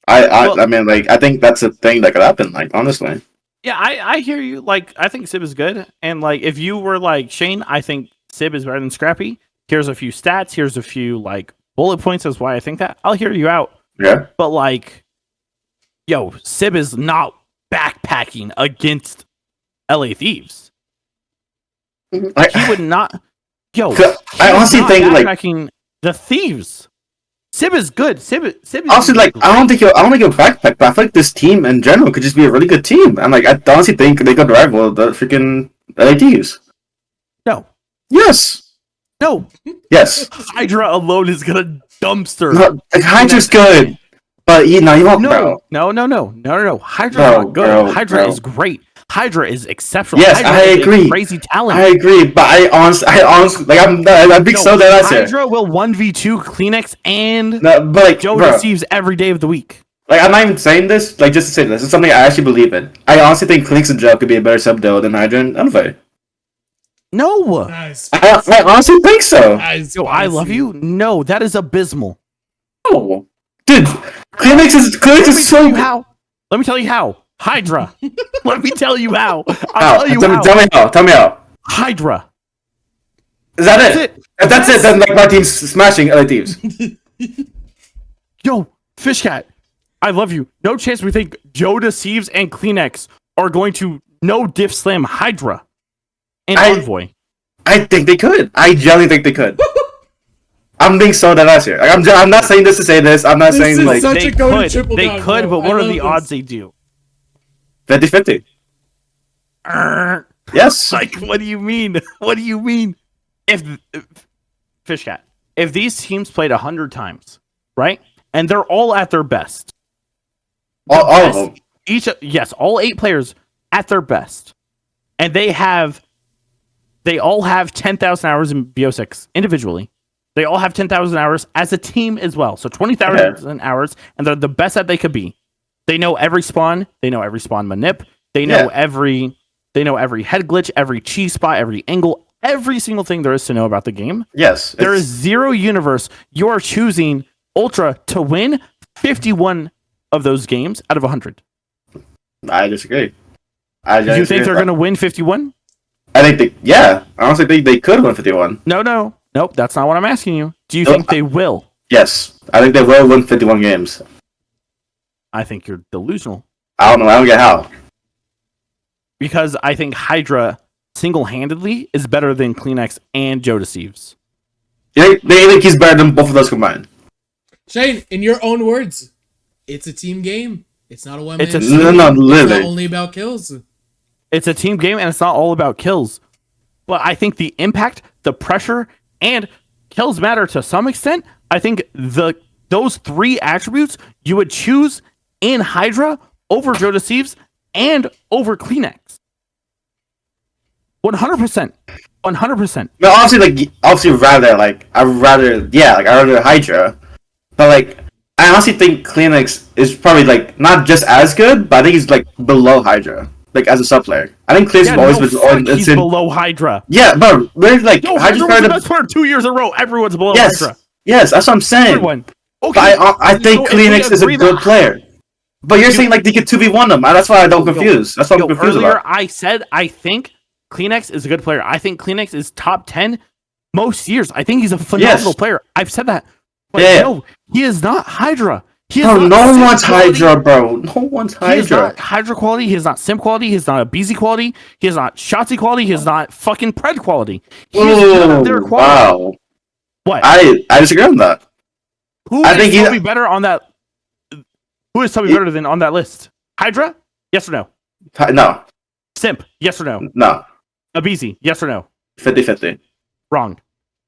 I mean, like I think that's a thing that could happen. Like honestly. Yeah, I hear you. Like I think Sib is good, and like if you were like Shane, I think Sib is better than Scrappy. Here's a few stats. Here's a few like bullet points as why I think that. I'll hear you out. Yeah. But like, Sib is not backpacking against LA Thieves. He would not. I honestly think backpacking like the Thieves. Sib is good. Sib is honestly like I don't think he'll backpack, but I feel like this team in general could just be a really good team. And like I honestly think they could rival the freaking LA Thieves. No. Yes. No. Yes. Hydra alone is gonna dumpster. No, like Hydra's good, but you won't, bro. No. Hydra's not good. Hydra is great. Hydra is exceptional. Yes, Hydra I agree. Crazy talent. I agree, but I honestly, like I'm big so that I said Hydra will 1v2 Kleenex and Joe deceives every day of the week. Like I'm not even saying this, like just to say this. It's something I actually believe in. I honestly think Kleenex and Joe could be a better sub duo than Hydra and Envoy. No. I honestly think so. I love you. No, that is abysmal. Oh, dude, Kleenex is so how. Let me tell you how. Hydra. Let me tell you how. Tell me how. Hydra. Is that it? If that's it, then like my team's smashing other teams. Yo, Fishcat, I love you. No chance we think Joe Deceives and Kleenex are going to no diff slam Hydra and Envoy. I think they could. I genuinely think they could. I'm being so dead ass here. Like, I'm not saying this to say this. I'm not saying like they could, but what are the odds they do? 50-50. Yes. Like, what do you mean? What do you mean? If Fishcat, if these teams played 100 times, right, and they're all at their best, all of them, all 8 players at their best, and they all have 10,000 hours in BO6 individually. They all have 10,000 hours as a team as well. So 20,000 hours, and they're the best that they could be. They know every spawn. They know every spawn manip. They know every They know every head glitch, every cheese spot, every angle, every single thing there is to know about the game. Yes. There is zero universe. You are choosing Ultra to win 51 of those games out of 100. I disagree. You think they're going to win 51? I think I honestly think they could win 51. Nope, that's not what I'm asking you. Do you think they will? Yes. I think they will win 51 games. I think you're delusional. I don't know. I don't get how. Because I think Hydra single-handedly is better than Kleenex and Joe Deceives. They think he's better than both of those combined. Shane, in your own words, it's a team game. It's not a one-man show. No, literally. It's not only about kills. It's a team game, and it's not all about kills. But I think the impact, the pressure, and kills matter to some extent. I think those three attributes you would choose in Hydra over Joe Deceives and over Kleenex. 100%. 100%. No, obviously I'd rather Hydra. But I honestly think Kleenex is probably not just as good, but I think he's below Hydra. As a sub player. I think Kleenex has always been he's below Hydra. Yeah, but really Hydra was the best player 2 years in a row. Everyone's below Hydra. Yes, that's what I'm saying. Everyone. Okay. But I think Kleenex is a good player. But you're saying they could 2v1 them. That's why I don't confuse. That's what I'm confused earlier about. I said I think Kleenex is a good player. I think Kleenex is top 10 most years. I think he's a phenomenal player. I've said that. But no, he is not Hydra. No one's Hydra, bro. No one's Hydra. He is not Hydra quality. He is not Sim quality. He is not a BZ quality. He is not Shotzi quality. He is not fucking Pred quality. He is none of their quality. Wow. What? I disagree on that. Who is Toby better on that? Who is Toby better than on that list? Hydra? Yes or no? No. Simp? Yes or no? No. Abizi? Yes or no? 50-50. Wrong.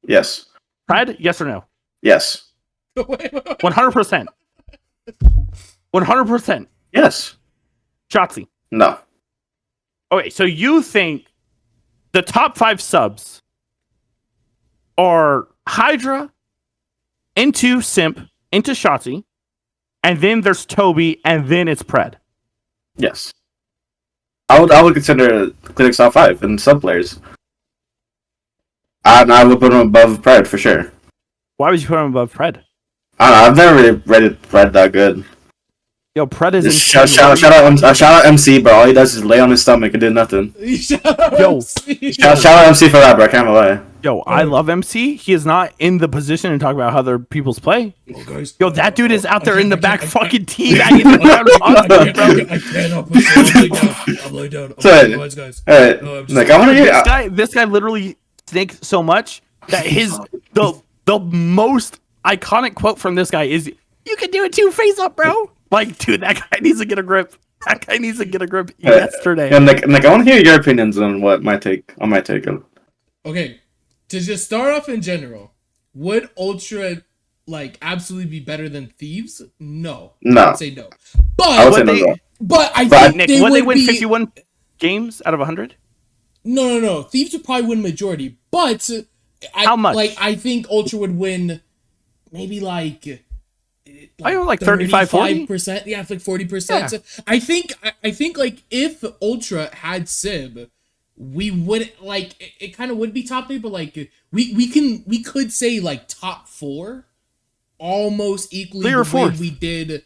Yes. Pred? Yes or no? Yes. 100%. 100%. Yes. Shotzi? No. Okay, so you think the top 5 subs are Hydra, into Simp, into Shotzi, and then there's Toby, and then it's Pred. Yes. I would consider Kleenex top 5 in sub players. I would put him above Pred for sure. Why would you put him above Pred? I don't know. I've never really rated Pred that good. Yo, Pred is shout out MC, bro. All he does is lay on his stomach and do nothing. Shout out MC for that, bro. I can't lie. Yo, I love MC. He is not in the position to talk about how other people's play. Yo, that dude is out there in the back fucking team. I cannot put I'm laying down. Guys. I want to hear this guy literally stinks so much that the most iconic quote from this guy is, "You can do it too, face up, bro." Dude, that guy needs to get a grip. That guy needs to get a grip yesterday. And I want to hear your opinions on what my take on. Okay, to just start off in general, would Ultra absolutely be better than Thieves? No. I would say no. But I think Nick, they would would they win 51 games out of 100? No. Thieves would probably win majority, but how much? I think Ultra would win maybe 35, 40%. Yeah, 40%. Yeah. I think if Ultra had Sib, we would it kind of would be top 3, but we could say top 4 almost equally 3 or 4 we did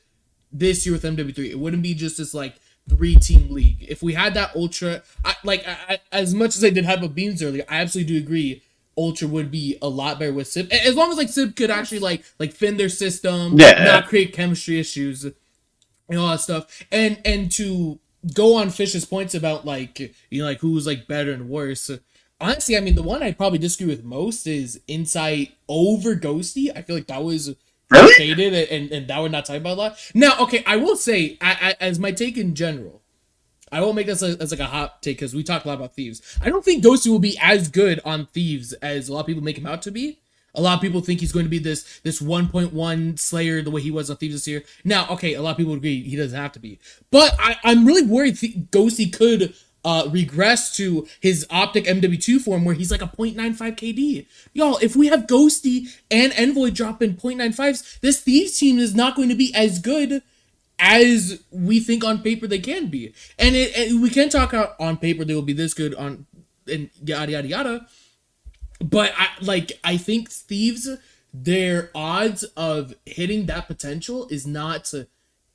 this year with MW3. It wouldn't be just this 3-team league. If we had that Ultra, I as much as I did have a Beans earlier, I absolutely do agree Ultra would be a lot better with Sib, as long as Sib could actually fin their system, not create chemistry issues and all that stuff. And to go on Fish's points about who's better and worse. Honestly, I mean, the one I probably disagree with most is Insight over Ghosty. I feel that was really shaded and that would not talk about a lot. Now, okay, I will say as my take in general, I won't make this as a hot take because we talked a lot about Thieves. I don't think Ghosty will be as good on Thieves as a lot of people make him out to be. A lot of people think he's going to be this 1.1 Slayer the way he was on Thieves this year. Now, okay, a lot of people agree he doesn't have to be. But I'm really worried Ghosty could regress to his Optic MW2 form where he's a 0.95 KD. Y'all, if we have Ghosty and Envoy dropping 0.95s, this Thieves team is not going to be as good as we think on paper they can be. And we can talk on paper they will be this good on and yada yada yada. But I think Thieves, their odds of hitting that potential is not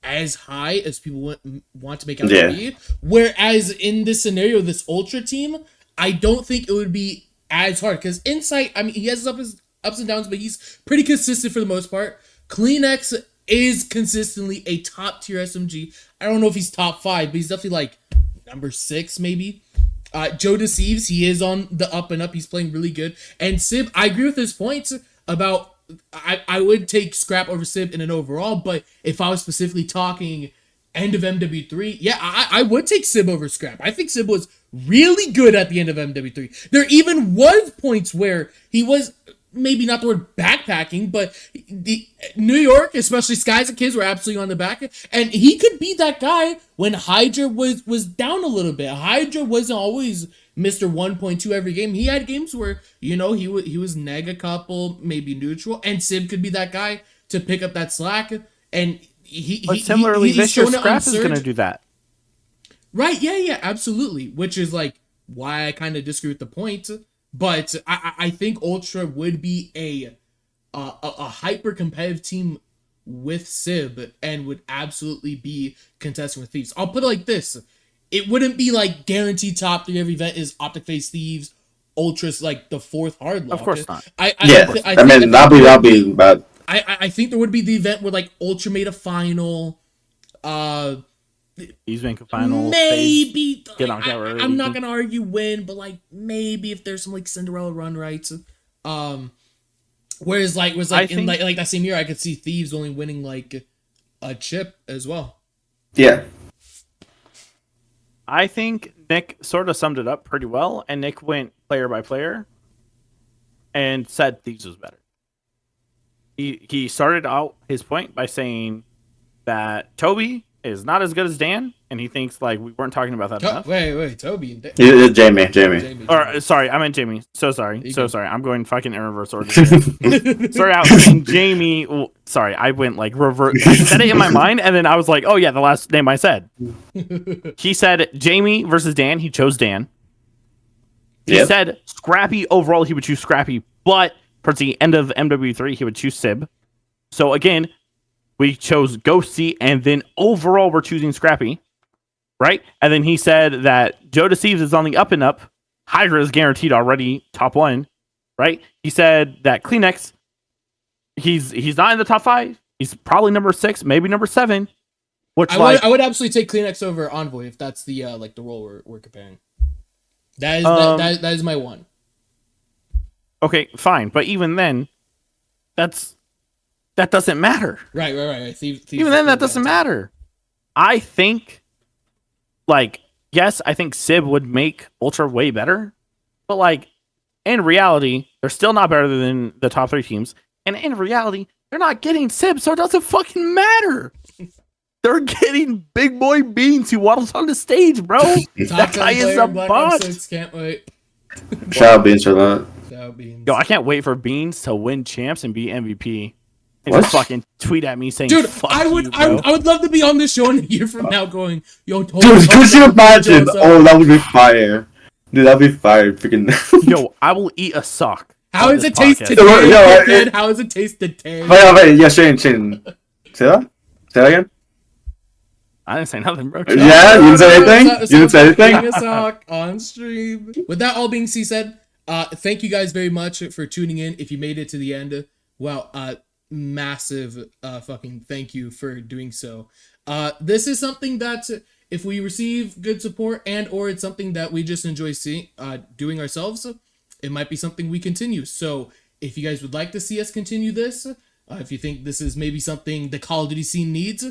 as high as people want to make out to be. Whereas in this scenario, this Ultra team, I don't think it would be as hard because Insight, I mean, he has his ups and downs, but he's pretty consistent for the most part. CleanX is consistently a top tier SMG. I don't know if he's top 5, but he's definitely like number 6 maybe. Joe Deceives, he is on the up and up. He's playing really good. And Sib, I agree with his points about I would take Scrap over Sib in an overall, but if I was specifically talking end of MW3, yeah, I would take Sib over Scrap. I think Sib was really good at the end of MW3. There even was points where he was maybe not the word backpacking, but the New York, especially Skies and Kids, were absolutely on the back, and he could be that guy when Hydra was down a little bit. Hydra wasn't always Mr. 1.2 every game. He had games where, you know, he was neg a couple, maybe neutral, and Sib could be that guy to pick up that slack. And similarly, this year Scrap is going to do that. Right? Yeah, absolutely. Which is like why I kind of disagree with the point. But I think Ultra would be a hyper competitive team with Sib and would absolutely be contesting with Thieves. I'll put it like this. It wouldn't be like guaranteed top 3 every event is Optic Phase, Thieves, Ultra's like the 4th hard lock. Of course not. That'll be bad. I think there would be the event where like Ultra made a final. He's making final. Maybe get knocked out early. I'm not gonna argue win, but like maybe if there's some like Cinderella run rights. Whereas like in that same year I could see Thieves only winning like a chip as well. Yeah. I think Nick sort of summed it up pretty well, and Nick went player by player and said Thieves was better. He started out his point by saying that Toby is not as good as Dan, and he thinks like we weren't talking about that enough. Wait, Toby. Jamie. Or sorry, I meant Jamie. So sorry. I'm going fucking in reverse order. Sorry, I was saying Jamie. Well, sorry, I went like reverse. I said it in my mind, and then I was like, oh yeah, the last name I said. He said Jamie versus Dan. He chose Dan. He said Scrappy overall. He would choose Scrappy, but towards the end of MW3, he would choose Sib. So again, we chose Ghosty, and then overall we're choosing Scrappy, right? And then he said that Joe Deceives is on the up and up. Hydra is guaranteed already top 1, right? He said that CleanX, he's not in the top 5. He's probably number 6, maybe number 7. Which I would absolutely take CleanX over Envoy if that's the like the role we're comparing. That is that is my one. Okay, fine, but even then, that doesn't matter. Right. Thieves even then, that doesn't matter. I think, like, yes, I think Sib would make Ultra way better, but like, in reality, they're still not better than the top 3 teams, and in reality, they're not getting Sib, so it doesn't fucking matter. They're getting Big Boy Beans who waddles on the stage, bro. That guy is a bot. Can't wait. Shout out Beans for that. Yo, I can't wait for Beans to win champs and be MVP. And just fucking tweet at me saying, dude, fuck I would love to be on this show in a year from now going, yo, dude, could you imagine? Oh, that would be fire. Dude, that'd be fire. Freaking. Yo, I will eat a sock. How does it taste today? How does it taste today? Wait, yeah, Shane. Say that again? I didn't say nothing, bro. Yeah, you didn't say anything? You didn't say anything? A sock on stream. With that all being said, thank you guys very much for tuning in. If you made it to the end, wow, massive fucking thank you for doing so. This is something that if we receive good support and or it's something that we just enjoy seeing doing ourselves, it might be something we continue. So if you guys would like to see us continue this, if you think this is maybe something the Call of Duty scene needs,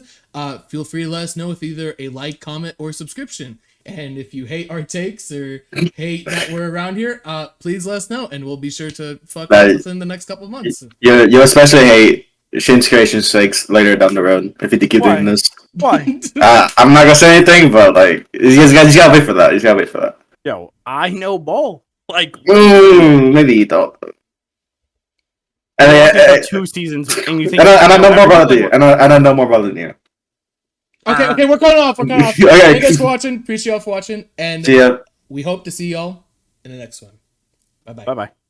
feel free to let us know with either a like, comment, or subscription. And if you hate our takes or hate that we're around here, please let us know, and we'll be sure to fuck up within the next couple of months. You especially hate Shane's creation sakes later down the road if you keep doing this. Why? I'm not gonna say anything, but like, you gotta wait for that. You gotta wait for that. Yo, I know ball. Like, maybe you don't. And 2 seasons, and you think? And I know more about it than you. And I know more about it than you. Okay, we're cutting off. We're cutting off. Okay. Thank you guys for watching. Appreciate y'all for watching. And See ya. we hope to see y'all in the next one. Bye-bye. Bye bye.